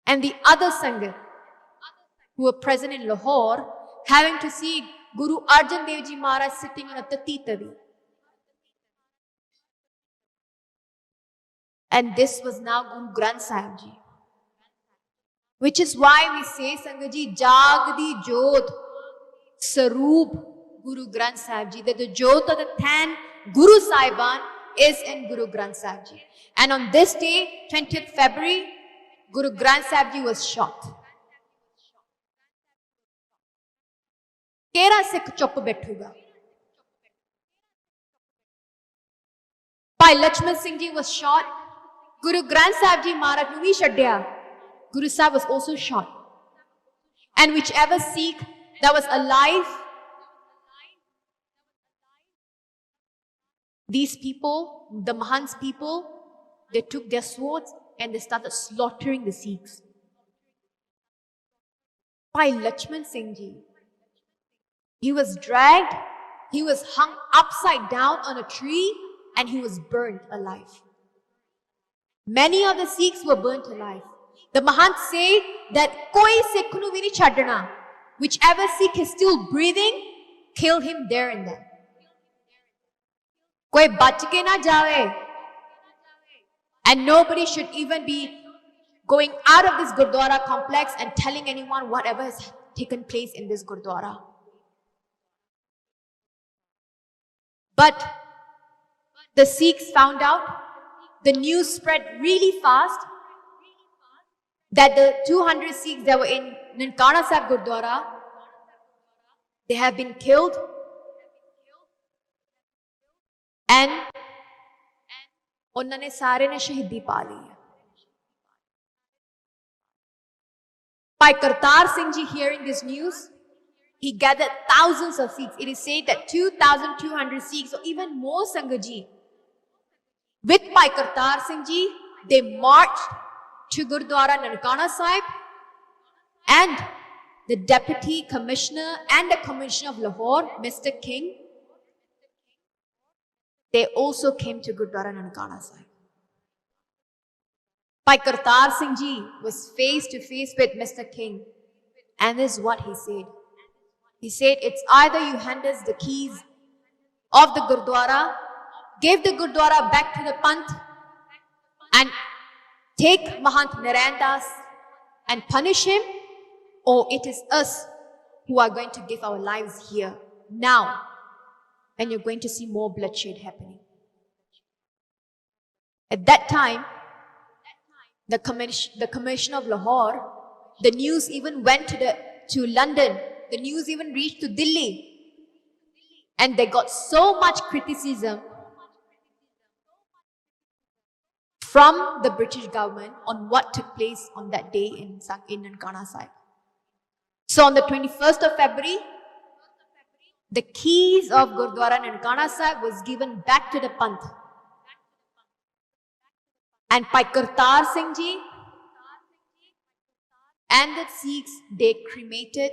and the other Sangat who were present in Lahore, having to see Guru Arjan Dev Ji Maharaj sitting on a tati tavi. And this was now Guru Granth Sahib Ji. Which is why we say, Sangat Ji, Jagdi Jodh Saroop Guru Granth Sahib Ji, that the Jodh of the 10 Guru Sahiban is in Guru Granth Sahib Ji. And on this day, 20th February, Guru Granth Sahib Ji was shot. Kera Sikh chup bethuga. Bhai Lakshman Singh Ji was shot. Guru Granth Sahib Ji Maharaj nu nahi chhadya. Guru Sahib was also shot. And whichever Sikh that was alive, these people, the Mahant's people, they took their swords and they started slaughtering the Sikhs. Bhai Lakshman Singh Ji, he was dragged, he was hung upside down on a tree, and he was burnt alive. Many of the Sikhs were burnt alive. The Mahants say that koi Sikh nu vi nahi chhadna. Whichever Sikh is still breathing, kill him there and then. Koi bach ke na jaave. And nobody should even be going out of this Gurdwara complex and telling anyone whatever has taken place in this Gurdwara. But the Sikhs found out, the news spread really fast, that the 200 Sikhs that were in Nankana Sahib Gurdwara, they have been killed. And उन्होंने सारे ने शहीदी पा ली है. By Kartar Singh Ji hearing this news, he gathered thousands of Sikhs. It is said that 2,200 Sikhs or even more, Sangat Ji, with Bhai Kartar Singh Ji, they marched to Gurdwara Nankana Sahib, and the Deputy Commissioner and the Commissioner of Lahore, Mr. King, they also came to Gurdwara Nankana Sahib. Bhai Kartar Singh Ji was face to face with Mr. King, and this is what he said. He said, it's either you hand us the keys of the Gurdwara, give the Gurdwara back to the Panth, and take Mahant Narayan Das and punish him, or it is us who are going to give our lives here, now, and you're going to see more bloodshed happening. At that time, the Commissioner of Lahore, the news even went to London, the news even reached to Delhi, and they got so much criticism from the British government on what took place on that day in Nankana Sahib. So on the 21st of February, the keys of Gurdwara Nankana Sahib was given back to the Panth. And Bhai Kartar Singh Ji and the Sikhs, they cremated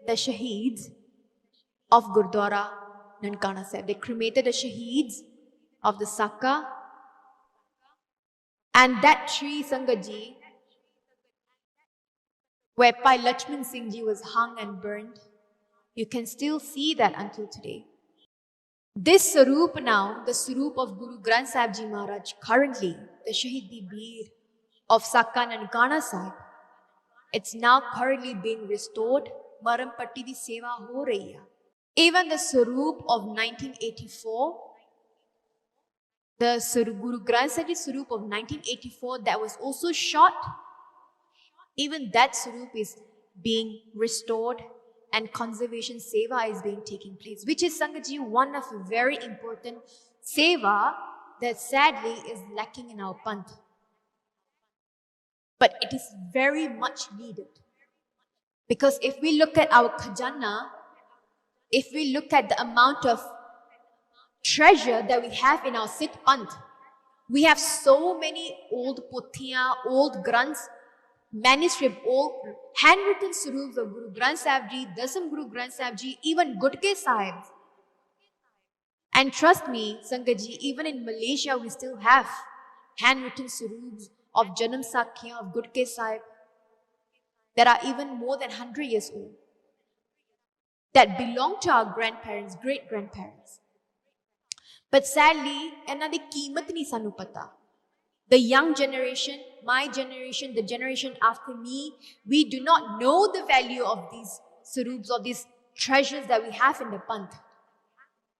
the Shaheeds of Gurdwara Nankana Sahib. They cremated the Shaheeds of the Saka. And that tree, Sangat Ji, where Bhai Lakshman Singh Ji was hung and burned, you can still see that until today. This Saroop now, the Saroop of Guru Granth Sahib Ji Maharaj, currently the Shahidi Beer of Saka Nankana Sahib, it's now currently being restored. Maram Patti di Seva ho rahi hai. Even the Saroop of 1984, the Guru Granth Sahib Ji Saroop of 1984 that was also shot, even that Saroop is being restored and conservation seva is being taking place, which is, Sangat Ji, one of a very important seva that sadly is lacking in our Panth. But it is very much needed. Because if we look at our khajana, if we look at the amount of treasure that we have in our Sikh Panth, we have so many old pothiyan, old granths, manuscript, old handwritten suroops of Guru Granth Sahib Ji, Dasam Guru Granth Sahib Ji, even Gudke Sahib. And trust me, Sangat Ji, even in Malaysia we still have handwritten suroops of Janam Sakhiyan of Gudke Sahib that are even more than 100 years old, that belong to our grandparents, great-grandparents. But sadly, ਇਹਨਾਂ ਦੀ ਕੀਮਤ ਨਹੀਂ ਸਾਨੂੰ ਪਤਾ. The young generation, my generation, the generation after me, we do not know the value of these suroops, of these treasures that we have in the Panth.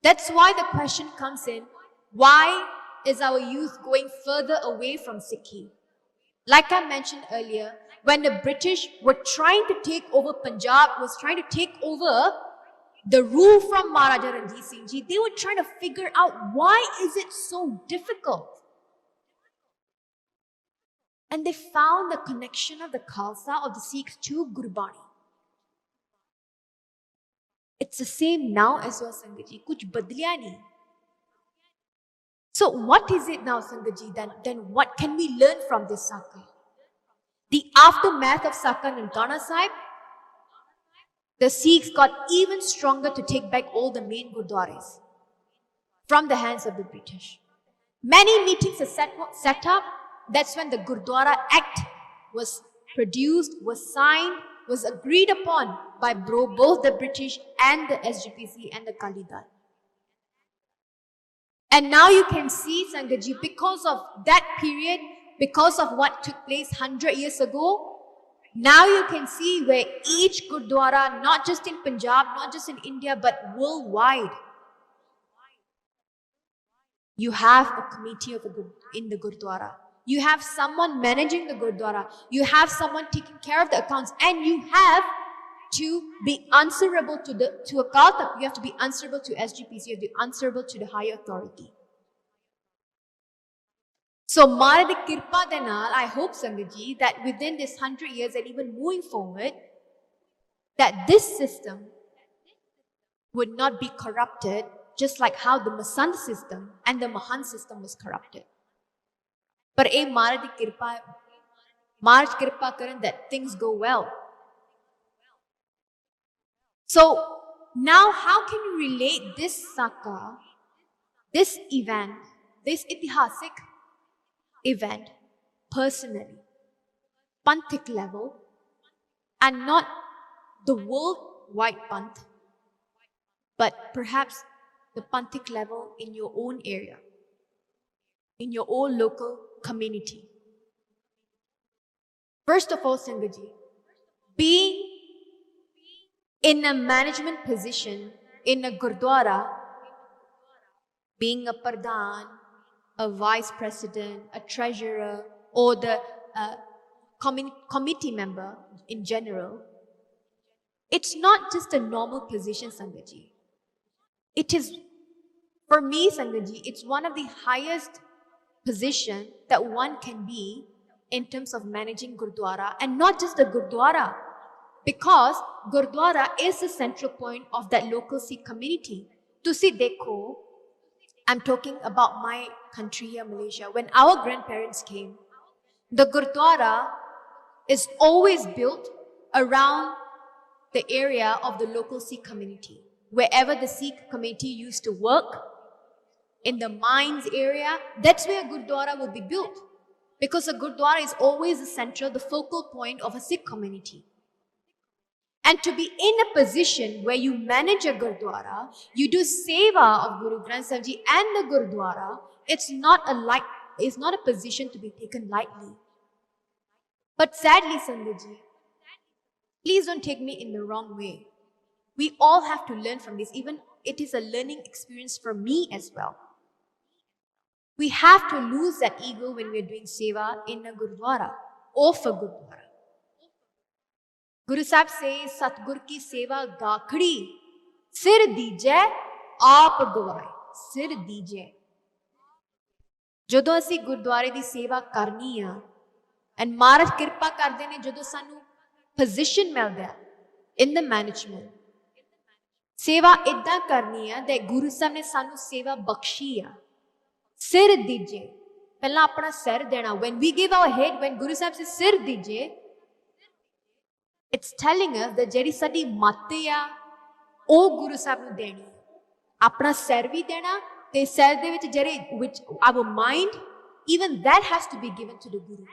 That's why the question comes in, why is our youth going further away from Sikhi? Like I mentioned earlier, when the British were trying to take over Punjab, was trying to take over the rule from Maharaja Ranjit Singh Ji, they were trying to figure out why is it so difficult? And they found the connection of the Khalsa of the Sikhs to Gurbani. It's the same now as well, Sangat Ji. Kuch badliya nahi. So what is it now, Sangat Ji? Then what can we learn from this Saka? The aftermath of Saka Nankana Sahib, the Sikhs got even stronger to take back all the main Gurdwaras from the hands of the British. Many meetings are set up. That's when the Gurdwara Act was produced, was signed, was agreed upon by both the British and the SGPC and the Akali Dal. And now you can see, Sangat Ji, because of that period, because of what took place 100 years ago, now you can see where each Gurdwara, not just in Punjab, not just in India, but worldwide, you have a committee in the Gurdwara. You have someone managing the Gurdwara. You have someone taking care of the accounts. And you have to be answerable to Akal Takht. You have to be answerable to SGPC. You have to be answerable to the higher authority. So, Mara de Kirpa de Naal, I hope, Sangat Ji, that within this 100 years and even moving forward, that this system would not be corrupted, just like how the Masand system and the Mahan system was corrupted. But Maharaj Kirpa karan that things go well. So now how can you relate this Saka, this event, this itihasik event personally, Panthic level, and not the worldwide Panth, but perhaps the Panthic level in your own area, in your own local community. First of all, Sangat Ji, being in a management position in a Gurdwara, being a Pradhan, a vice president, a treasurer, or the committee member in general, it's not just a normal position, Sangat Ji. It is, for me, Sangat Ji, it's one of the highest position that one can be in terms of managing Gurdwara, and not just the Gurdwara, because Gurdwara is the central point of that local Sikh community. Tusi dekho, I'm talking about my country here, Malaysia. When our grandparents came, the Gurdwara is always built around the area of the local Sikh community. Wherever the Sikh community used to work, in the mines area, that's where a Gurdwara will be built. Because a Gurdwara is always the center, the focal point of a Sikh community. And to be in a position where you manage a Gurdwara, you do seva of Guru Granth Sahib Ji and the Gurdwara, it's not a position to be taken lightly. But sadly, Sangat Ji, please don't take me in the wrong way. We all have to learn from this. Even it is a learning experience for me as well. We have to lose that ego when we're doing seva in a Gurdwara or for Gurdwara. Guru Sahib says, Satgur ki seva gakhdi, sir dijay, aap gawai, sir dijay. ਜਦੋਂ ਅਸੀਂ ਗੁਰਦੁਆਰੇ ਦੀ ਸੇਵਾ ਕਰਨੀ ਆ and ਮਹਾਰਾਜ ਕਿਰਪਾ ਕਰਦੇ ਨੇ ਜਦੋਂ ਸਾਨੂੰ ਪੋਜੀਸ਼ਨ ਮਿਲਦਾ ਇਨ ਦ ਮੈਨੇਜਮੈਂਟ ਸੇਵਾ ਇਦਾਂ ਕਰਨੀ ਆ ਤੇ ਗੁਰੂ ਸਾਹਿਬ ਨੇ ਸਾਨੂੰ ਸੇਵਾ ਬਖਸ਼ੀ ਆ ਸਿਰ ਦੀਜੇ ਪਹਿਲਾਂ ਆਪਣਾ ਸਿਰ ਦੇਣਾ when we give our head when Guru Sahib ਸੇ ਸਿਰ ਦੀਜੇ it's telling us that ਜਿਹੜੀ ਸਾਡੀ ਮੱਤ ਆ ਉਹ ਗੁਰੂ ਸਾਹਿਬ ਨੂੰ ਦੇਣੀ ਆਪਣਾ ਸਿਰ ਵੀ ਦੇਣਾ ਤੇ ਸਿਰ ਦੇ ਵਿੱਚ ਜਿਹੜੇ which our mind even that has to be given to the Guru.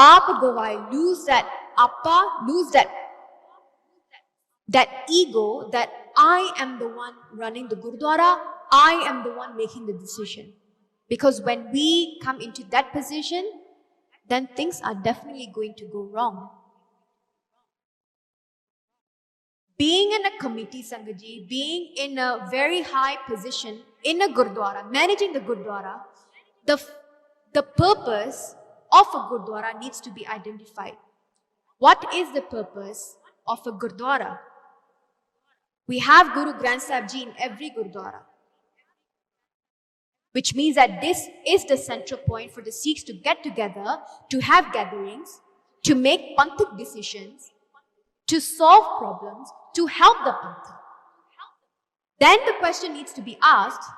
Aap gawai, lose that appa, lose that ego that I am the one running the Gurdwara, I am the one making the decision. Because when we come into that position, then things are definitely going to go wrong. Being in a committee, Sangat Ji, being in a very high position in a Gurdwara, managing the Gurdwara, the purpose of a Gurdwara needs to be identified. What is the purpose of a Gurdwara? We have Guru Granth Sahib Ji in every Gurdwara, which means that this is the central point for the Sikhs to get together, to have gatherings, to make panthik decisions, to solve problems, to help the pantha. Then the question needs to be asked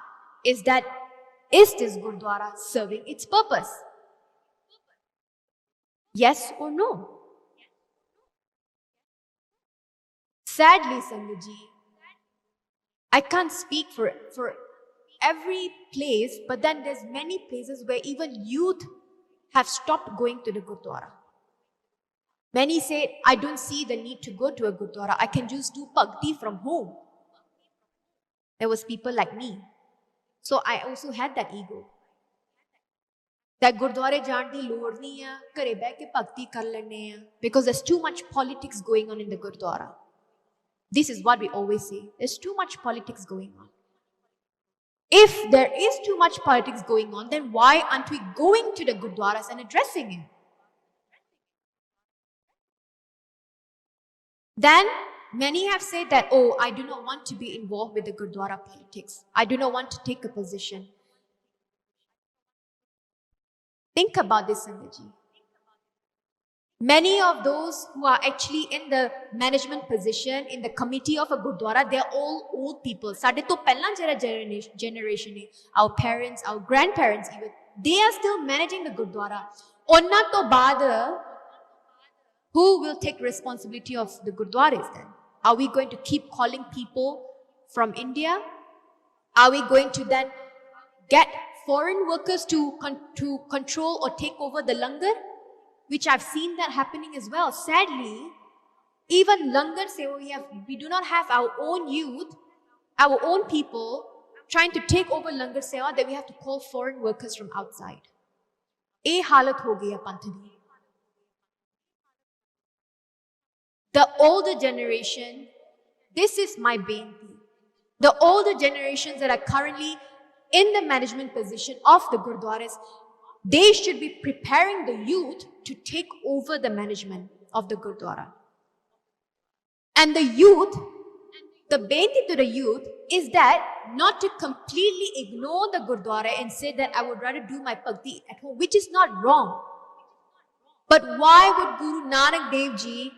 is this Gurdwara serving its purpose? Yes or no? Sadly, Sangat Ji, I can't speak for every place, but then there's many places where even youth have stopped going to the Gurdwara. Many say, I don't see the need to go to a Gurdwara. I can just do bhakti from home. There was people like me. So I also had that ego. That Gurdwara jaan di lod nahi hai, ghare beh ke bhakti kar lene hai, because there's too much politics going on in the Gurdwara. This is what we always say. There's too much politics going on. If there is too much politics going on, then why aren't we going to the Gurdwaras and addressing it? Then many have said that, oh, I do not want to be involved with the Gurdwara politics. I do not want to take a position. Think about this, Sangat Ji. Many of those who are actually in the management position, in the committee of a Gurdwara, they are all old people. Sade to pehla generation hai, our parents, our grandparents even, they are still managing the Gurdwara. Onna to baad, who will take responsibility of the Gurdwaras then? Are we going to keep calling people from India? Are we going to then get foreign workers to control or take over the langar? Which I've seen that happening as well. Sadly, even langar seva, we do not have our own youth, our own people trying to take over langar seva, that we have to call foreign workers from outside. Eh halat ho gaya panth di. The older generation, this is my benti. The older generations that are currently in the management position of the Gurdwaras, they should be preparing the youth to take over the management of the Gurdwara. And the youth, the benti to the youth is that not to completely ignore the Gurdwara and say that I would rather do my bhakti at home, which is not wrong. But why would Guru Nanak Dev Ji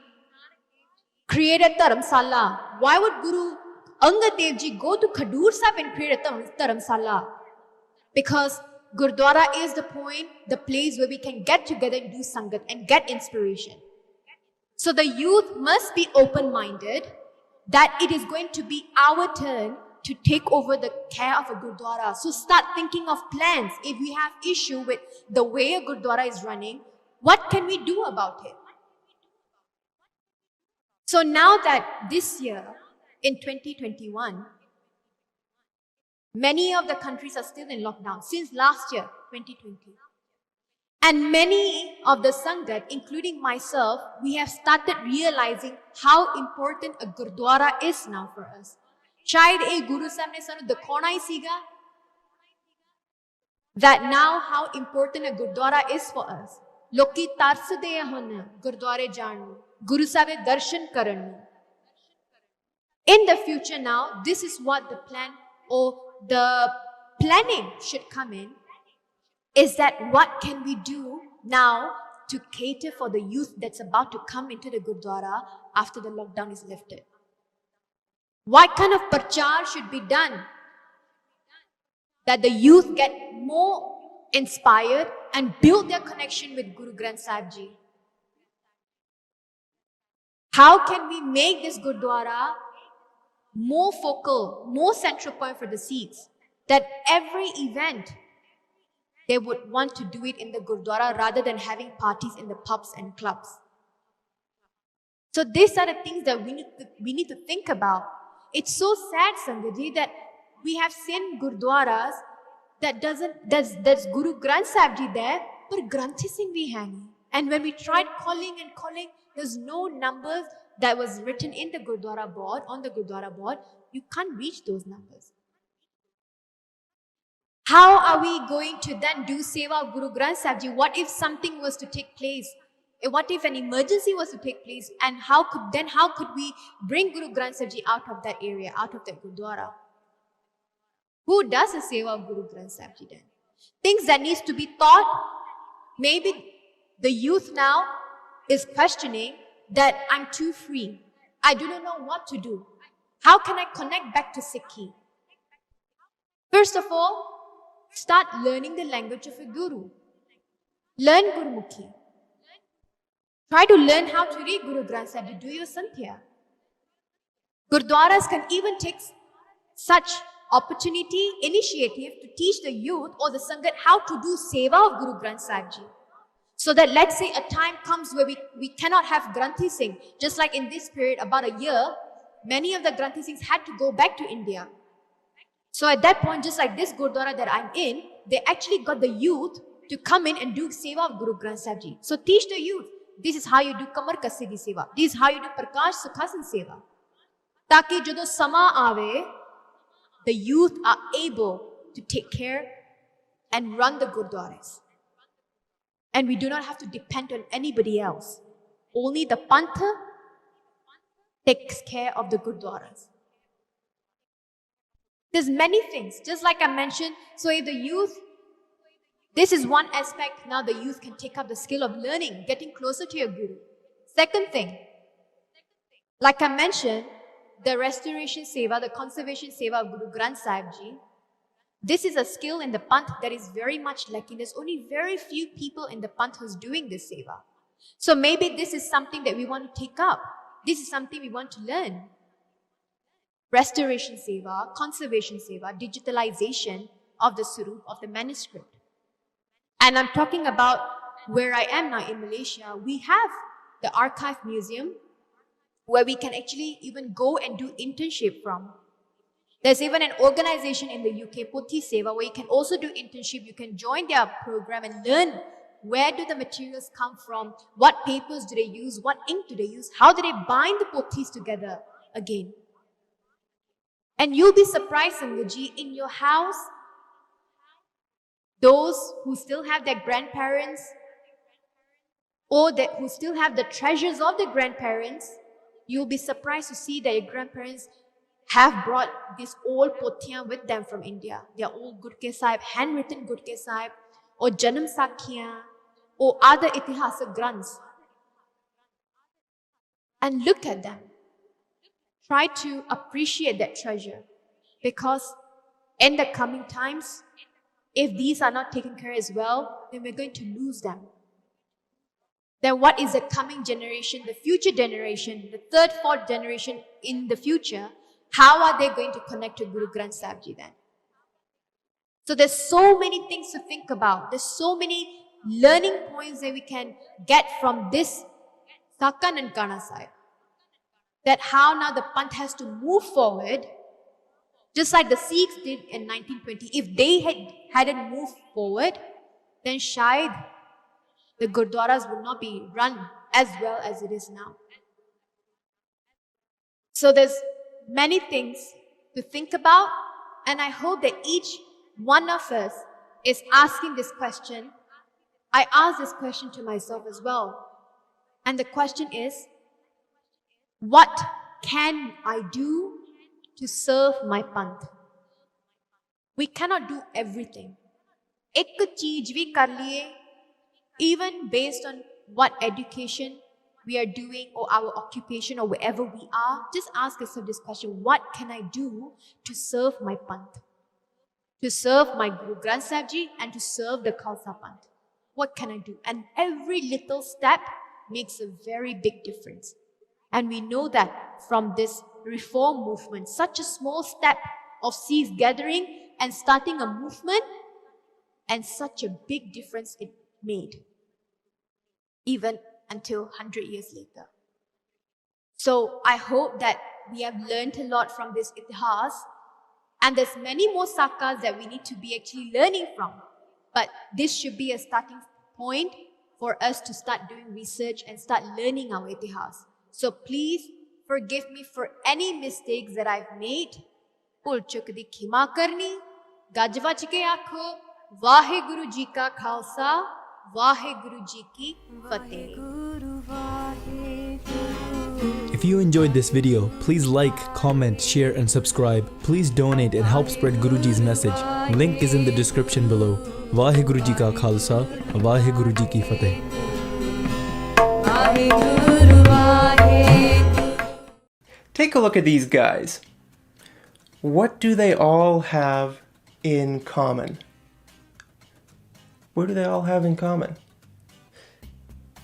create a dharamsala? Why would Guru Angad Dev Ji go to Khadur Sahib and create a dharamsala? Because Gurdwara is the point, the place where we can get together and do Sangat and get inspiration. So the youth must be open-minded that it is going to be our turn to take over the care of a Gurdwara. So start thinking of plans. If we have issue with the way a Gurdwara is running, what can we do about it? So now that this year, in 2021, many of the countries are still in lockdown since last year, 2020. And many of the Sangat, including myself, we have started realizing how important a Gurdwara is now for us. Shayad Guroo Saaheb ne sanu dikhona hi siga that now how important a Gurdwara is for us. Loki tarsde hun Gurdware jaan nu, Guru Sahib de darshan karan nu. In the future now, this is what the plan or the planning should come in, is that what can we do now to cater for the youth that's about to come into the Gurdwara after the lockdown is lifted? What kind of prachar should be done that the youth get more inspired and build their connection with Guru Granth Sahib Jee? How can we make this Gurdwara more focal, more central point for the Sikhs, that every event they would want to do it in the Gurdwara rather than having parties in the pubs and clubs? So these are the things that we need to think about. It's so sad, Sangaji, that we have seen Gurdwaras that there's Guru Granth Sahib Ji there, but Granthi Singh bhi hai nahi. And when we tried calling, there's no numbers that was written in the Gurdwara board, on the Gurdwara board. You can't reach those numbers. How are we going to then do Seva of Guru Granth Sahib Ji? What if something was to take place? What if an emergency was to take place? And how could we bring Guru Granth Sahib Ji out of that area, out of that Gurdwara? Who does the Seva of Guru Granth Sahib Ji then? Things that needs to be taught. Maybe the youth now is questioning that I'm too free. I do not know what to do. How can I connect back to Sikhi? First of all, start learning the language of a guru. Learn Gurmukhi. Try to learn how to read Guru Granth Sahib Ji. Do your Santhya. Gurdwaras can even take such opportunity, initiative to teach the youth or the Sangat how to do Seva of Guru Granth Sahib Ji. So that let's say a time comes where we cannot have Granthi Singh. Just like in this period, about a year, many of the Granthi Singhs had to go back to India. So at that point, just like this Gurdwara that I'm in, they actually got the youth to come in and do Seva of Guru Granth Sahib Ji. So teach the youth, this is how you do Kamar Kasidi Seva. This is how you do Prakash Sukhasan Seva. Taki jado sama aave, the youth are able to take care and run the Gurdwaras. And we do not have to depend on anybody else. Only the Pantha takes care of the Gurdwaras. There's many things, just like I mentioned. So if the youth, this is one aspect, now the youth can take up the skill of learning, getting closer to your Guru. Second thing, like I mentioned, the restoration seva, the conservation seva of Guru Granth Sahib Ji, this is a skill in the Panth that is very much lacking. There's only very few people in the Panth who's doing this seva. So maybe this is something that we want to take up. This is something we want to learn. Restoration seva, conservation seva, digitalization of the Surup, of the manuscript. And I'm talking about where I am now in Malaysia. We have the Archive Museum where we can actually even go and do internship from. There's even an organization in the UK, Pothi Seva, where you can also do internship. You can join their program and learn where do the materials come from, what papers do they use, what ink do they use, how do they bind the Pothis together again. And you'll be surprised, Sangaji, in your house, those who still have their grandparents or who still have the treasures of the grandparents, you'll be surprised to see that your grandparents have brought these old pothiyan with them from India. They are old Gurke Sahib, handwritten Gurke Sahib, or Janam Sakhiyan, or other Itihasa Granths. And look at them. Try to appreciate that treasure, because in the coming times, if these are not taken care of as well, then we're going to lose them. Then what is the coming generation, the future generation, the third, fourth generation in the future? how are they going to connect to Guru Granth Sahib Ji then? So there's so many things to think about. There's so many learning points that we can get from this Sakha Nankana Sahib. That how now the Panth has to move forward, just like the Sikhs did in 1920. If they hadn't moved forward, then shayad the Gurdwaras would not be run as well as it is now. So there's many things to think about, and I hope that each one of us is asking this question. I ask this question to myself as well. And the question is, what can I do to serve my Panth? We cannot do everything. Ek cheez bhi kar liye, even based on what education we are doing or our occupation or wherever we are, just ask yourself this question: what can I do to serve my Panth? To serve my Guru Granth Sahib Ji and to serve the Khalsa Panth. What can I do? And every little step makes a very big difference. And we know that from this reform movement, such a small step of Sikhs gathering and starting a movement, and such a big difference it made, even until 100 years later. So I hope that we have learned a lot from this itihas, and there's many more sakas that we need to be actually learning from. But this should be a starting point for us to start doing research and start learning our itihas. So please forgive me for any mistakes that I've made. Bhul chuk di khima karni, gaj vach ke aakho, Waheguru Ji ka Khalsa, Waheguru Ji ki Fateh. Guru Vaheguru. If you enjoyed this video, please like, comment, share and subscribe. Please donate and help spread Guruji's message. Link is in the description below. Waheguru Ji ka Khalsa, Waheguru Ji ki Fateh. Vaheguru Vaheguru. Take a look at these guys. What do they all have in common? What do they all have in common?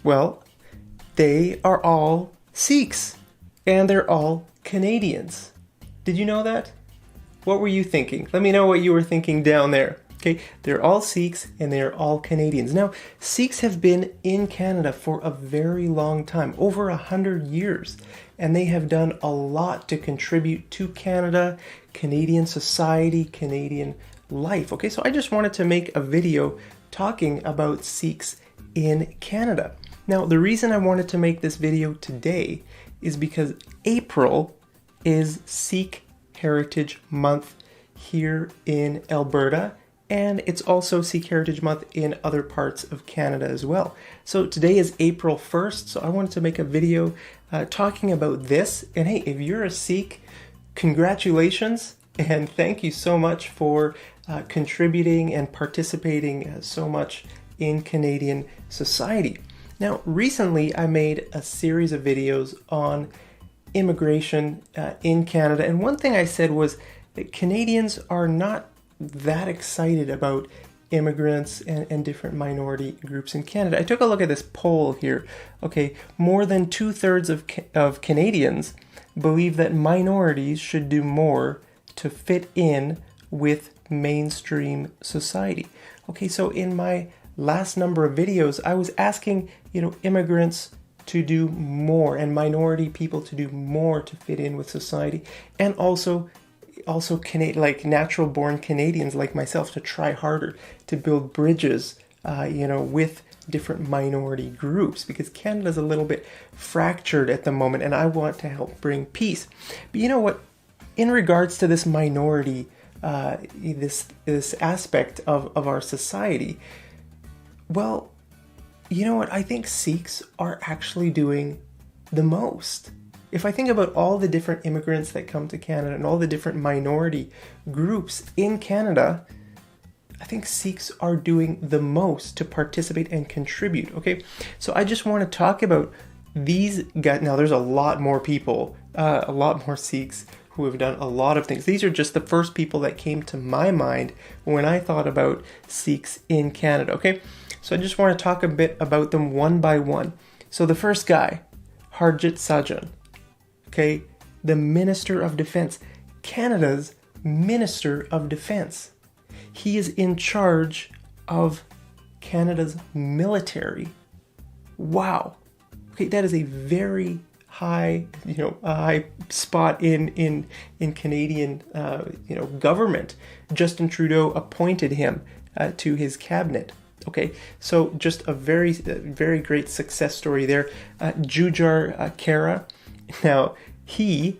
Well, they are all Sikhs, and they're all Canadians. Did you know that? What were you thinking? Let me know what you were thinking down there. Okay, they're all Sikhs and they're all Canadians. Now, Sikhs have been in Canada for a very long time, over 100 years, and they have done a lot to contribute to Canada, Canadian society, Canadian life. Okay, so I just wanted to make a video talking about Sikhs in Canada. Now, the reason I wanted to make this video today is because April is Sikh Heritage Month here in Alberta, and it's also Sikh Heritage Month in other parts of Canada as well. So today is April 1st, so I wanted to make a video talking about this. And hey, if you're a Sikh, congratulations, and thank you so much for contributing and participating so much in Canadian society. Now, recently I made a series of videos on immigration in Canada, and one thing I said was that Canadians are not that excited about immigrants and different minority groups in Canada. I took a look at this poll here. Okay, more than 2/3 of Canadians believe that minorities should do more to fit in with mainstream society. Okay, so in my last number of videos, I was asking, immigrants to do more and minority people to do more to fit in with society, and also like natural born Canadians like myself to try harder to build bridges, with different minority groups, because Canada's a little bit fractured at the moment, and I want to help bring peace. But you know what? In regards to this minority, this aspect of our society, well, you know what? I think Sikhs are actually doing the most. If I think about all the different immigrants that come to Canada and all the different minority groups in Canada, I think Sikhs are doing the most to participate and contribute, okay? So I just want to talk about these guys. Now, there's a lot more people, a lot more Sikhs who have done a lot of things. These are just the first people that came to my mind when I thought about Sikhs in Canada, okay? So I just want to talk a bit about them one by one. So the first guy, Harjit Sajjan, okay, the Minister of Defense. Canada's Minister of Defense. He is in charge of Canada's military. Wow. Okay, that is a very high, a high spot in Canadian, government. Justin Trudeau appointed him to his cabinet. Okay, so just a very great success story there. Jujhar Khaira. Now he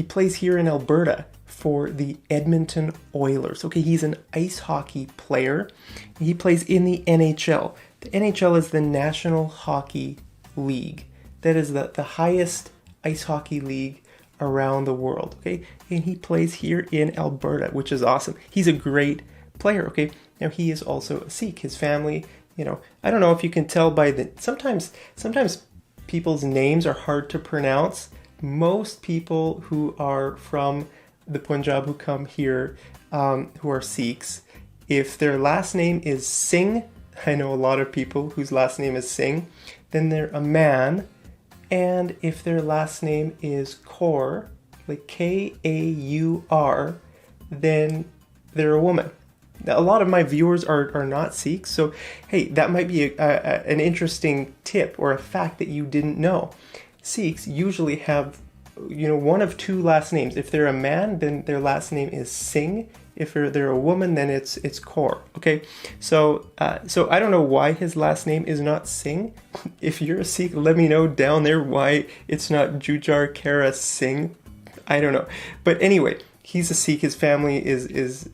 plays here in Alberta for the Edmonton Oilers. Okay, he's an ice hockey player. He plays in the NHL. The NHL is the National Hockey League. That is the highest ice hockey league around the world. Okay, and he plays here in Alberta, which is awesome. He's a great player. Okay, now he is also a Sikh. His family, I don't know if you can tell by sometimes people's names are hard to pronounce. Most people who are from the Punjab who come here, who are Sikhs, if their last name is Singh, I know a lot of people whose last name is Singh, then they're a man. And if their last name is Kaur, like Kaur, then they're a woman. Now, a lot of my viewers are not Sikhs, so hey, that might be an interesting tip or a fact that you didn't know. Sikhs usually have, one of two last names. If they're a man, then their last name is Singh. If they're a woman, then it's Kaur. Okay, so I don't know why his last name is not Singh. If you're a Sikh, let me know down there why it's not Jujhar Khaira Singh. I don't know, but anyway, he's a Sikh. His family is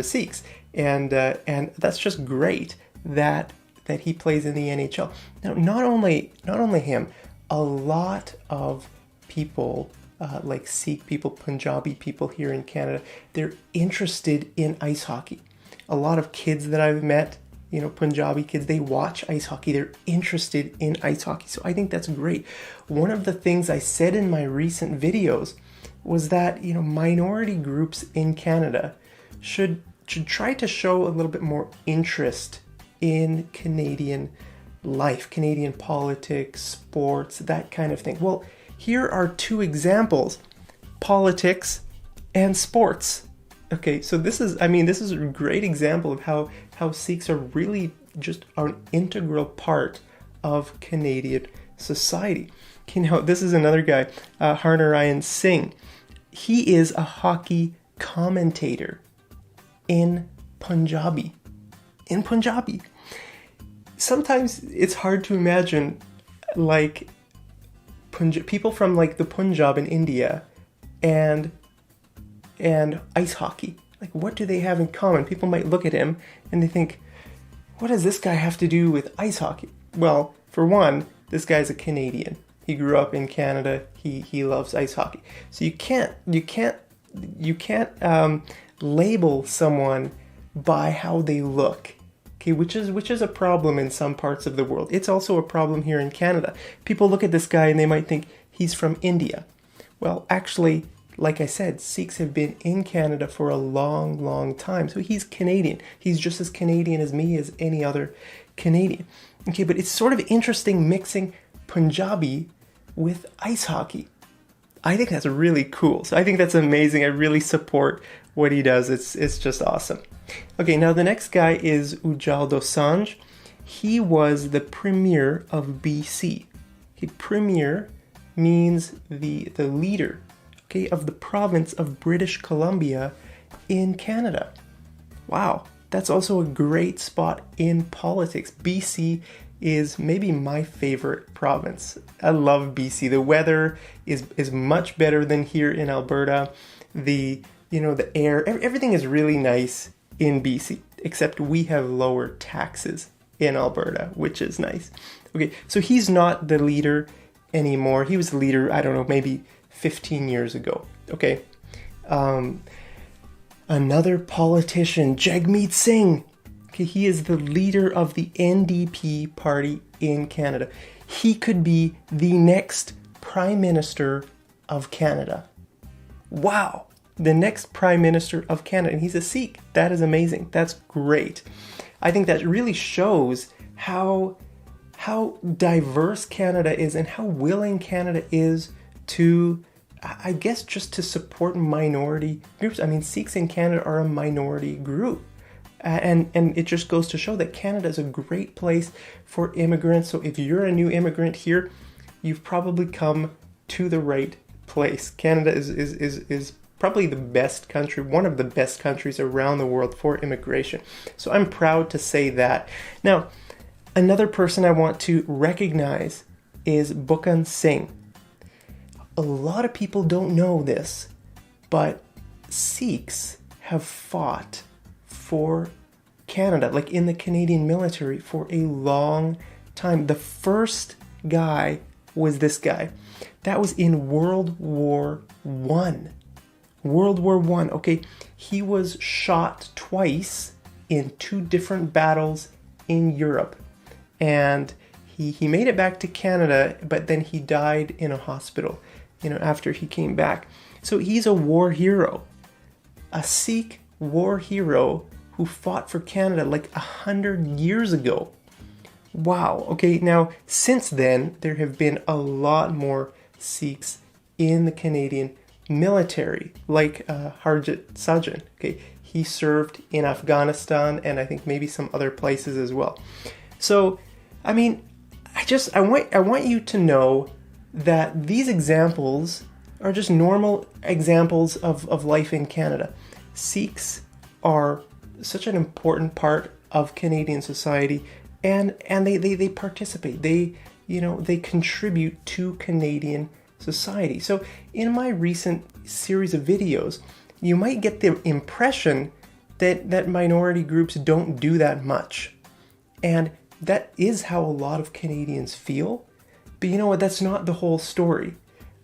Sikhs, and that's just great that he plays in the NHL. Now, not only him, a lot of people. Like Sikh people, Punjabi people here in Canada, they're interested in ice hockey. A lot of kids that I've met, Punjabi kids, they watch ice hockey. They're interested in ice hockey. So I think that's great. One of the things I said in my recent videos was that, minority groups in Canada should try to show a little bit more interest in Canadian life, Canadian politics, sports, that kind of thing. Well, here are two examples, politics and sports. Okay, so this is a great example of how Sikhs are really just an integral part of Canadian society. Okay, now this is another guy, Harnarayan Singh. He is a hockey commentator in Punjabi. Sometimes it's hard to imagine, like, people from like the Punjab in India and ice hockey. Like, what do they have in common? People might look at him and they think, what does this guy have to do with ice hockey? Well, for one, this guy's a Canadian. He grew up in Canada. He loves ice hockey. So you can't label someone by how they look. Okay, which is a problem in some parts of the world. It's also a problem here in Canada. People look at this guy and they might think he's from India. Well, actually, like I said, Sikhs have been in Canada for a long, long time. So he's Canadian. He's just as Canadian as me, as any other Canadian. Okay, but it's sort of interesting mixing Punjabi with ice hockey. I think that's really cool. So I think that's amazing. I really support what he does. It's just awesome. Okay, now the next guy is Ujjal Dosanjh. He was the Premier of BC. Okay, Premier means the leader, okay, of the province of British Columbia in Canada. Wow, that's also a great spot in politics. BC is maybe my favorite province. I love BC. The weather is much better than here in Alberta. The air, everything is really nice in BC, except we have lower taxes in Alberta, which is nice. Okay, so he's not the leader anymore. He was the leader, I don't know, maybe 15 years ago. Okay. Another politician, Jagmeet Singh. Okay, he is the leader of the NDP party in Canada. He could be the next Prime Minister of Canada. Wow. The next Prime Minister of Canada, and he's a Sikh. That is amazing. That's great. I think that really shows how diverse Canada is and how willing Canada is to I guess just to support minority groups. I mean, Sikhs in Canada are a minority group. And it just goes to show that Canada is a great place for immigrants. So if you're a new immigrant here, you've probably come to the right place. Canada is probably the best country, one of the best countries around the world for immigration. So I'm proud to say that. Now, another person I want to recognize is Bhukan Singh. A lot of people don't know this, but Sikhs have fought for Canada, like in the Canadian military, for a long time. The first guy was this guy. That was in World War One. World War One. Okay, he was shot twice in 2 different battles in Europe, and he made it back to Canada, but then he died in a hospital, after he came back. So he's a war hero, a Sikh war hero who fought for Canada like 100 years ago. Wow. Okay, now since then, there have been a lot more Sikhs in the Canadian military, like Harjit Sajjan. Okay, he served in Afghanistan and I think maybe some other places as well. So, I mean, I want you to know that these examples are just normal examples of life in Canada. Sikhs are such an important part of Canadian society, and they participate. They contribute to Canadian society. So in my recent series of videos, you might get the impression that minority groups don't do that much. And that is how a lot of Canadians feel. But you know what? That's not the whole story.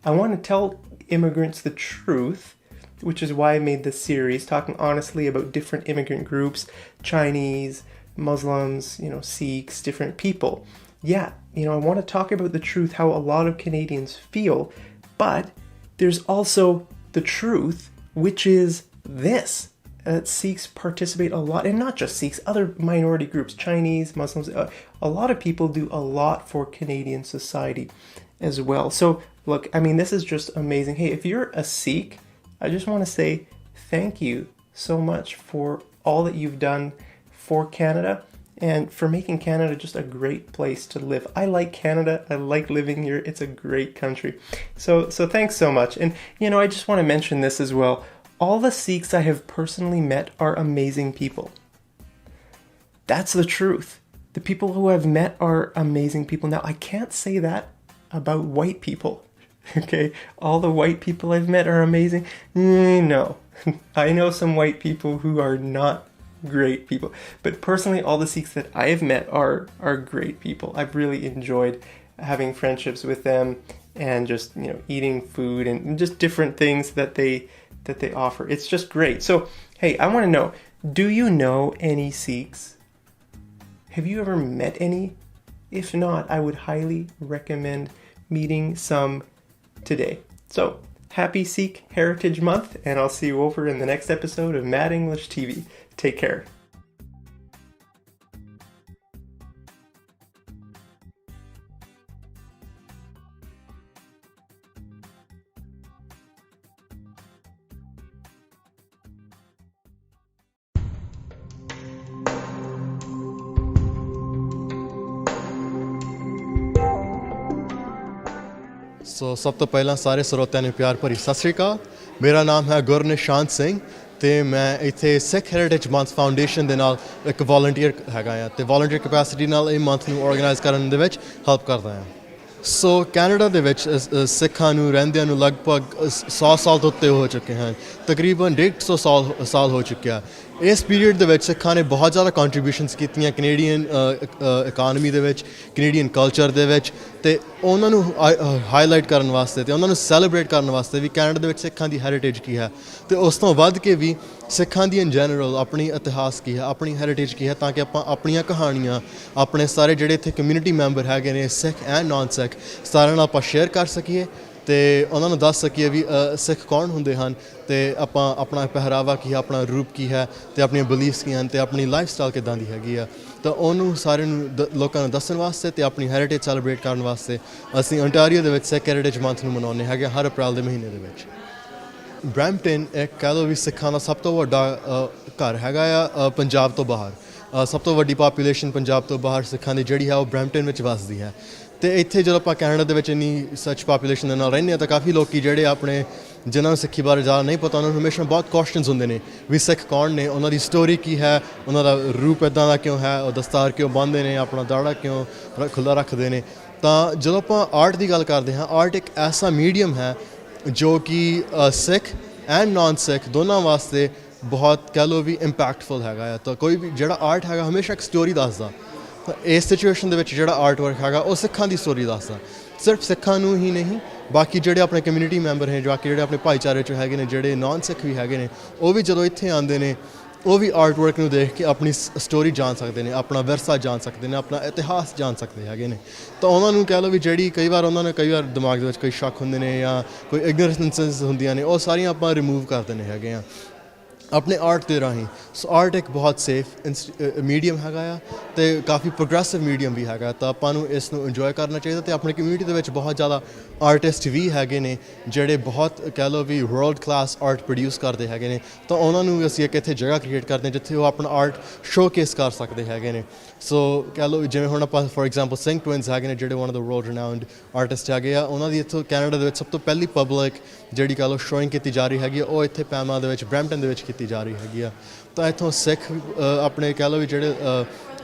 I want to tell immigrants the truth, which is why I made this series, talking honestly about different immigrant groups, Chinese, Muslims, Sikhs, different people. Yeah, I want to talk about the truth, how a lot of Canadians feel, but there's also the truth, which is this, that Sikhs participate a lot, and not just Sikhs, other minority groups, Chinese, Muslims, a lot of people do a lot for Canadian society as well. So look, I mean, this is just amazing. Hey, if you're a Sikh, I just want to say thank you so much for all that you've done for Canada and for making Canada just a great place to live. I like Canada. I like living here. It's a great country. So thanks so much. And, I just want to mention this as well. All the Sikhs I have personally met are amazing people. That's the truth. The people who I've met are amazing people. Now, I can't say that about white people. Okay, all the white people I've met are amazing. No, I know some white people who are not great people. But personally, all the Sikhs that I have met are great people. I've really enjoyed having friendships with them and just, eating food and just different things that they offer. It's just great. So, hey, I want to know, do you know any Sikhs? Have you ever met any? If not, I would highly recommend meeting some today. So, happy Sikh Heritage Month, and I'll see you over in the next episode of Mad English TV. Take care. ਸੋ ਸਭ ਤੋਂ ਪਹਿਲਾਂ ਸਾਰੇ ਸਰੋਤਿਆਂ ਨੂੰ ਪਿਆਰ ਭਰੀ ਸਤਿ ਸ਼੍ਰੀ ਅਕਾਲ। ਮੇਰਾ ਨਾਮ ਹੈ ਗੁਰਨਿਸ਼ਾਂਤ ਸਿੰਘ ਤੇ ਮੈਂ ਇੱਥੇ ਸਿੱਖ ਹੈਰੀਟੇਜ ਮੰਥ ਫਾਊਂਡੇਸ਼ਨ ਦੇ ਨਾਲ ਇੱਕ ਵੋਲੰਟੀਅਰ ਹੈਗਾ ਆ ਤੇ ਵੋਲੰਟੀਅਰ ਕੈਪੈਸਿਟੀ ਨਾਲ ਇਹ ਮੰਥ ਨੂੰ ਆਰਗੇਨਾਈਜ਼ ਕਰਨ ਦੇ ਵਿੱਚ ਹੈਲਪ ਕਰਦਾ ਹਾਂ। ਸੋ ਕੈਨੇਡਾ ਦੇ ਵਿੱਚ ਸਿੱਖਾਂ ਨੂੰ ਰਹਿੰਦਿਆਂ ਨੂੰ ਲਗਭਗ 100 ਸਾਲ ਤੋਂ ਉੱਤੇ ਹੋ ਚੁੱਕੇ ਹਨ, ਤਕਰੀਬਨ 150 ਸਾਲ ਹੋ ਚੁੱਕਿਆ। ਇਸ ਪੀਰੀਅਡ ਦੇ ਵਿੱਚ ਸਿੱਖਾਂ ਨੇ ਬਹੁਤ ਜ਼ਿਆਦਾ ਕੰਟਰੀਬਿਊਸ਼ਨਸ ਕੀਤੀਆਂ ਕੈਨੇਡੀਅਨ ਇਕਾਨਮੀ ਦੇ ਵਿੱਚ, ਕੈਨੇਡੀਅਨ ਕਲਚਰ ਦੇ ਵਿੱਚ, ਅਤੇ ਉਹਨਾਂ ਨੂੰ ਹਾਈਲਾਈਟ ਕਰਨ ਵਾਸਤੇ ਅਤੇ ਉਹਨਾਂ ਨੂੰ ਸੈਲੀਬ੍ਰੇਟ ਕਰਨ ਵਾਸਤੇ ਵੀ ਕੈਨੇਡਾ ਦੇ ਵਿੱਚ ਸਿੱਖਾਂ ਦੀ ਹੈਰੀਟੇਜ ਕੀ ਹੈ ਅਤੇ ਉਸ ਤੋਂ ਵੱਧ ਕੇ ਵੀ ਸਿੱਖਾਂ ਦੀ ਇਨ ਜਨਰਲ ਆਪਣੀ ਇਤਿਹਾਸ ਕੀ ਹੈ, ਆਪਣੀ ਹੈਰੀਟੇਜ ਕੀ ਹੈ, ਤਾਂ ਕਿ ਆਪਾਂ ਆਪਣੀਆਂ ਕਹਾਣੀਆਂ ਆਪਣੇ ਸਾਰੇ ਜਿਹੜੇ ਇੱਥੇ ਕਮਿਊਨਿਟੀ ਮੈਂਬਰ ਹੈਗੇ ਨੇ ਸਿੱਖ ਐਂਡ ਨਾਨ ਸਿੱਖ ਸਾਰਿਆਂ ਨਾਲ ਆਪਾਂ ਸ਼ੇਅਰ ਕਰ ਸਕੀਏ ਤੇ ਉਹਨਾਂ ਨੂੰ ਦੱਸ ਸਕੀਏ ਵੀ ਸਿੱਖ ਕੌਣ ਹੁੰਦੇ ਹਨ ਤੇ ਆਪਾਂ ਆਪਣਾ ਪਹਿਰਾਵਾ ਕੀ ਹੈ, ਆਪਣਾ ਰੂਪ ਕੀ ਹੈ ਤੇ ਆਪਣੀਆਂ ਬਿਲੀਫਸ ਕੀ ਹਨ ਤੇ ਆਪਣੀ ਲਾਈਫ ਸਟਾਈਲ ਕਿੱਦਾਂ ਦੀ ਹੈਗੀ ਆ। ਤਾਂ ਉਹਨੂੰ ਸਾਰਿਆਂ ਨੂੰ ਲੋਕਾਂ ਨੂੰ ਦੱਸਣ ਵਾਸਤੇ ਤੇ ਆਪਣੀ ਹੈਰੀਟੇਜ ਸੈਲੀਬ੍ਰੇਟ ਕਰਨ ਵਾਸਤੇ ਅਸੀਂ ontario ਦੇ ਵਿੱਚ ਸਿੱਖ ਹੈਰੀਟੇਜ ਮੰਥ ਨੂੰ ਮਨਾਉਂਦੇ ਹੈਗੇ ਹਰ ਅਪ੍ਰੈਲ ਦੇ ਮਹੀਨੇ ਦੇ ਵਿੱਚ। ਬਰੈਂਪਟਨ ਇੱਕ ਕਹਿ ਲਓ ਵੀ ਸਿੱਖਾਂ ਦਾ ਸਭ ਤੋਂ ਵੱਡਾ ਘਰ ਹੈਗਾ ਆ ਪੰਜਾਬ ਤੋਂ ਬਾਹਰ। ਸਭ ਤੋਂ ਵੱਡੀ ਪਾਪੂਲੇਸ਼ਨ ਪੰਜਾਬ ਤੋਂ ਬਾਹਰ ਸਿੱਖਾਂ ਦੀ ਜਿਹੜੀ ਹੈ ਉਹ ਬਰੈਂਪਟਨ ਵਿੱਚ ਵੱਸਦੀ ਹੈ। ਤੇ ਇੱਥੇ ਜਦੋਂ ਆਪਾਂ ਕੈਨੇਡਾ ਦੇ ਵਿੱਚ ਇੰਨੀ ਸੱਚ ਪਾਪੂਲੇਸ਼ਨ ਦੇ ਨਾਲ ਰਹਿੰਦੇ ਹਾਂ ਤਾਂ ਕਾਫੀ ਲੋਕ ਜਿਹੜੇ ਆਪਣੇ ਜਿਨ੍ਹਾਂ ਨੂੰ ਸਿੱਖੀ ਬਾਰੇ ਜ਼ਿਆਦਾ ਨਹੀਂ ਪਤਾ, ਉਹਨਾਂ ਨੂੰ ਹਮੇਸ਼ਾ ਬਹੁਤ ਕੁਐਸਚਨਸ ਹੁੰਦੇ ਨੇ ਵੀ ਸਿੱਖ ਕੌਣ ਨੇ, ਉਹਨਾਂ ਦੀ ਸਟੋਰੀ ਕੀ ਹੈ, ਉਹਨਾਂ ਦਾ ਰੂਪ ਇੱਦਾਂ ਦਾ ਕਿਉਂ ਹੈ, ਉਹ ਦਸਤਾਰ ਕਿਉਂ ਬੰਨ੍ਹਦੇ ਨੇ, ਆਪਣਾ ਦਾੜਾ ਕਿਉਂ ਖੁੱਲ੍ਹਾ ਰੱਖਦੇ ਨੇ। ਤਾਂ ਜਦੋਂ ਆਪਾਂ ਆਰਟ ਦੀ ਗੱਲ ਕਰਦੇ ਹਾਂ, ਆਰਟ ਇੱਕ ਐਸਾ ਮੀਡੀਅਮ ਹੈ ਜੋ ਕਿ ਸਿੱਖ ਐਂਡ ਨਾਨ ਸਿੱਖ ਦੋਨਾਂ ਵਾਸਤੇ ਬਹੁਤ ਕਹਿ ਲਓ ਵੀ ਇੰਪੈਕਟਫੁਲ ਹੈਗਾ ਆ। ਤਾਂ ਕੋਈ ਵੀ ਜਿਹੜਾ ਆਰਟ ਹੈਗਾ ਹਮੇਸ਼ਾ ਇੱਕ ਸਟੋਰੀ ਦੱਸਦਾ। ਤਾਂ ਇਸ ਸਿਚੁਏਸ਼ਨ ਦੇ ਵਿੱਚ ਜਿਹੜਾ ਆਰਟ ਵਰਕ ਹੈਗਾ ਉਹ ਸਿੱਖਾਂ ਦੀ ਸਟੋਰੀ ਦੱਸਦਾ। ਸਿਰਫ ਸਿੱਖਾਂ ਨੂੰ ਹੀ ਨਹੀਂ, ਬਾਕੀ ਜਿਹੜੇ ਆਪਣੇ ਕਮਿਊਨਿਟੀ ਮੈਂਬਰ ਹੈ, ਬਾਕੀ ਜਿਹੜੇ ਆਪਣੇ ਭਾਈਚਾਰੇ 'ਚ ਹੈਗੇ ਨੇ, ਜਿਹੜੇ ਨਾਨ ਸਿੱਖ ਵੀ ਹੈਗੇ ਨੇ, ਉਹ ਵੀ ਜਦੋਂ ਇੱਥੇ ਆਉਂਦੇ ਨੇ ਉਹ ਵੀ ਆਰਟ ਵਰਕ ਨੂੰ ਦੇਖ ਕੇ ਆਪਣੀ ਸਟੋਰੀ ਜਾਣ ਸਕਦੇ ਨੇ, ਆਪਣਾ ਵਿਰਸਾ ਜਾਣ ਸਕਦੇ ਨੇ, ਆਪਣਾ ਇਤਿਹਾਸ ਜਾਣ ਸਕਦੇ ਹੈਗੇ ਨੇ। ਤਾਂ ਉਹਨਾਂ ਨੂੰ ਕਹਿ ਲਓ ਵੀ ਜਿਹੜੀ ਕਈ ਵਾਰ ਦਿਮਾਗ ਦੇ ਵਿੱਚ ਕੋਈ ਸ਼ੱਕ ਹੁੰਦੇ ਨੇ ਜਾਂ ਕੋਈ ਇਗਨੋਰੈਂਸਿਸ ਹੁੰਦੀਆਂ ਨੇ, ਉਹ ਸਾਰੀਆਂ ਆਪਾਂ ਰਿਮੂਵ ਕਰ ਦਿੰਦੇ ਹੈਗੇ ਆ ਆਪਣੇ ਆਰਟ ਦੇ ਰਾਹੀਂ। ਸੋ ਆਰਟ ਇੱਕ ਬਹੁਤ ਸੇਫ ਮੀਡੀਅਮ ਹੈਗਾ ਆ ਅਤੇ ਕਾਫੀ ਪ੍ਰੋਗਰੈਸਿਵ ਮੀਡੀਅਮ ਵੀ ਹੈਗਾ। ਤਾਂ ਆਪਾਂ ਨੂੰ ਇਸ ਨੂੰ ਇੰਜੋਏ ਕਰਨਾ ਚਾਹੀਦਾ। ਅਤੇ ਆਪਣੀ ਕਮਿਊਨਿਟੀ ਦੇ ਵਿੱਚ ਬਹੁਤ ਜ਼ਿਆਦਾ ਆਰਟਿਸਟ ਵੀ ਹੈਗੇ ਨੇ ਜਿਹੜੇ ਬਹੁਤ ਕਹਿ ਲਓ ਵੀ ਵਰਲਡ ਕਲਾਸ ਆਰਟ ਪ੍ਰੋਡਿਊਸ ਕਰਦੇ ਹੈਗੇ ਨੇ। ਤਾਂ ਉਹਨਾਂ ਨੂੰ ਅਸੀਂ ਇੱਕ ਇੱਥੇ ਜਗ੍ਹਾ ਕ੍ਰੀਏਟ ਕਰਦੇ ਹਾਂ ਜਿੱਥੇ ਉਹ ਆਪਣਾ ਆਰਟ ਸ਼ੋਕੇਸ ਕਰ ਸਕਦੇ ਹੈਗੇ ਨੇ। ਸੋ ਕਹਿ ਲਓ ਜਿਵੇਂ ਹੁਣ ਆਪਾਂ ਫੋਰ ਐਗਜ਼ਾਮਪਲ ਸਿੰਘ ਟਵਿਨਸ ਹੈਗੇ ਨੇ ਜਿਹੜੇ one of the world renowned artist ਹੈਗੇ ਆ। ਉਹਨਾਂ ਦੀ ਇੱਥੋਂ ਕੈਨੇਡਾ ਦੇ ਵਿੱਚ ਸਭ ਤੋਂ ਪਹਿਲੀ ਪਬਲਿਕ ਜਿਹੜੀ ਕਹਿ ਲਓ ਸ਼ੋਇੰਗ ਕੀਤੀ ਜਾ ਰਹੀ ਹੈਗੀ ਆ, ਉਹ ਇੱਥੇ ਪੈਮਾ ਦੇ ਵਿੱਚ ਬਰੈਂਪਟਨ ਦੇ ਵਿੱਚ ਕੀਤੀ ਜਾ ਰਹੀ ਹੈਗੀ ਆ। ਤਾਂ ਇੱਥੋਂ ਸਿੱਖ ਆਪਣੇ ਕਹਿ ਲਓ ਵੀ ਜਿਹੜੇ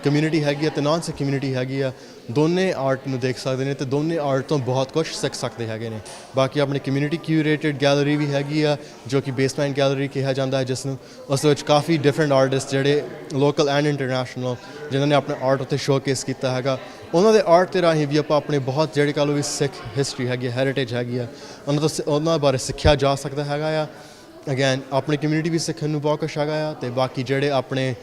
ਕਮਿਊਨਿਟੀ ਹੈਗੀ ਆ ਅਤੇ ਨਾਨ ਸਿੱਖ ਕਮਿਊਨਿਟੀ ਹੈਗੀ ਆ, ਦੋਨੇ ਆਰਟ ਨੂੰ ਦੇਖ ਸਕਦੇ ਨੇ ਅਤੇ ਦੋਨੇ ਆਰਟ ਤੋਂ ਬਹੁਤ ਕੁਛ ਸਿੱਖ ਸਕਦੇ ਹੈਗੇ ਨੇ। ਬਾਕੀ ਆਪਣੀ ਕਮਿਊਨਿਟੀ ਕਿਊਰੇਟਡ ਗੈਲਰੀ ਵੀ ਹੈਗੀ ਆ ਜੋ ਕਿ ਬੇਸਮੈਂਟ ਗੈਲਰੀ ਕਿਹਾ ਜਾਂਦਾ ਹੈ, ਜਿਸ ਨੂੰ ਉਸ ਵਿੱਚ ਕਾਫੀ ਡਿਫਰੈਂਟ ਆਰਟਿਸਟ ਜਿਹੜੇ ਲੋਕਲ ਐਂਡ ਇੰਟਰਨੈਸ਼ਨਲ ਜਿਨ੍ਹਾਂ ਨੇ ਆਪਣਾ ਆਰਟ ਉੱਥੇ ਸ਼ੋਕੇਸ ਕੀਤਾ ਹੈਗਾ, ਉਹਨਾਂ ਦੇ ਆਰਟ ਦੇ ਰਾਹੀਂ ਵੀ ਆਪਾਂ ਆਪਣੇ ਬਹੁਤ ਜਿਹੜੇ ਕਹਿ ਲਓ ਵੀ ਸਿੱਖ ਹਿਸਟਰੀ ਹੈਗੀ, ਹੈਰੀਟੇਜ ਹੈਗੀ ਆ, ਉਹਨਾਂ ਬਾਰੇ ਸਿੱਖਿਆ ਜਾ ਸਕਦਾ ਹੈਗਾ ਆ। ਅਗੇਨ ਆਪਣੀ ਕਮਿਊਨਿਟੀ ਵੀ ਸਿੱਖਣ ਨੂੰ ਬਹੁਤ ਕੁਛ ਹੈਗਾ ਆ ਅਤੇ ਬਾਕੀ ਜਿਹੜੇ ਆਪਣੇ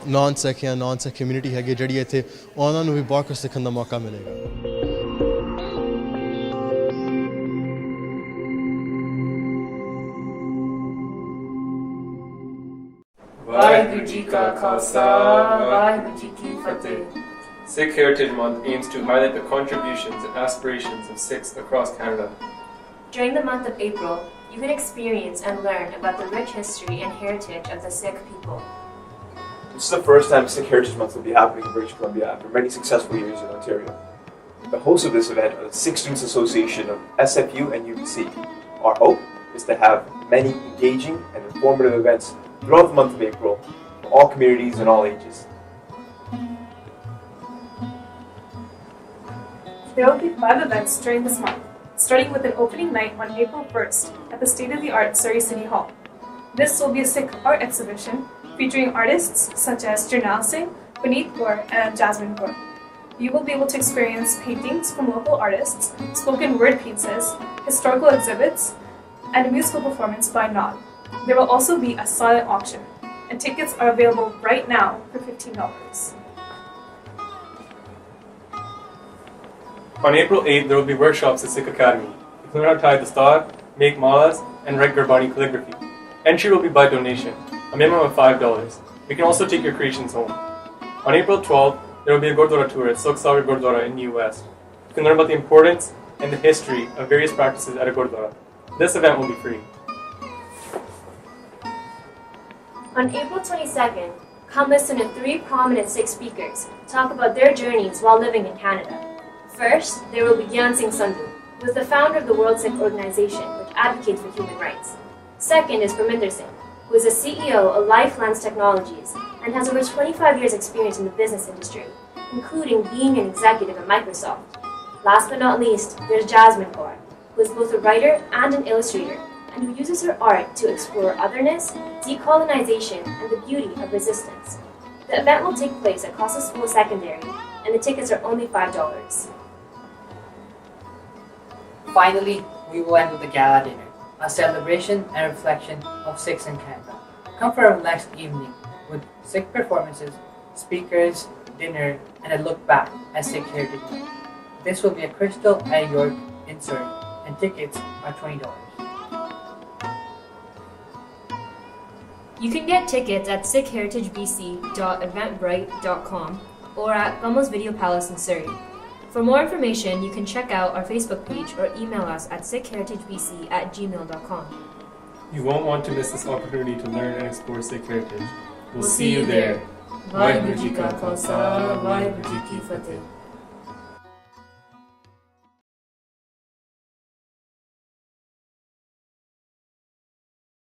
ਨਾਨ ਸਿੱਖ ਜਾਂ ਨਾਨ ਸਿੱਖ ਕਮਿਊਨਿਟੀ ਹੈਗੀ ਜਿਹੜੀ ਇੱਥੇ, ਉਹਨਾਂ ਨੂੰ ਵੀ ਬਹੁਤ ਕੁਛ ਸਿੱਖਣ ਦਾ ਮੌਕਾ ਮਿਲੇਗਾ। Waheguru Ji Ka Khalsa, Waheguru Ji Ki Fateh. Sikh Heritage Month aims to highlight the contributions and aspirations of Sikhs across Canada. During the month of April, you can experience and learn about the rich history and heritage of the Sikh people. This is the first time Sikh Heritage Month will be happening in British Columbia after many successful years in Ontario. The hosts of this event are the Sikh Students Association of SFU and UBC. Our hope is to have many engaging and informative events throughout the month of April for all communities and all ages. There will be 5 events during this month, starting with an opening night on April 1st at the state-of-the-art Surrey City Hall. This will be a Sikh art exhibition featuring artists such as Jarnail Singh, Puneet Kaur and Jasmine Kaur. You will be able to experience paintings from local artists, spoken word pieces, historical exhibits, and a musical performance by Nod. There will also be a silent auction, and tickets are available right now for $15. On April 8th, there will be workshops at Sikh Academy. You can learn how to tie the star, make malas, and write Gurbani calligraphy. Entry will be by donation, a minimum of $5. You can also take your creations home. On April 12th, there will be a Gurdwara tour at Sangat Gurdwara in New West. You can learn about the importance and the history of various practices at a Gurdwara. This event will be free. On April 22nd, come listen to 3 prominent Sikh speakers talk about their journeys while living in Canada. First, there will be Gyan Singh Sandhu, who is the founder of the World Sikh Organization, which advocates for human rights. Second is Parminder Singh, who is a CEO of Lifelines Technologies and has over 25 years' experience in the business industry, including being an executive at Microsoft. Last but not least, there's Jasmine Kaur, who is both a writer and an illustrator, and who uses her art to explore otherness, decolonization, and the beauty of resistance. The event will take place at Khalsa School Secondary, and the tickets are only $5. Finally, we will end with a gala dinner, a celebration and reflection of Sikhs in Canada. Come for a relaxed evening with Sikh performances, speakers, dinner, and a look back at Sikh Heritage Month. This will be at Crystal at York in Surrey, and tickets are $20. You can get tickets at sikhheritagebc.eventbrite.com or at Gummo's Video Palace in Surrey. For more information, you can check out our Facebook page or email us at sikhheritagebc@gmail.com. You won't want to miss this opportunity to learn and explore Sikh heritage. We'll see you there. Vaheguru Ji Ka Khalsa, Vaheguru Ji Ki Fateh.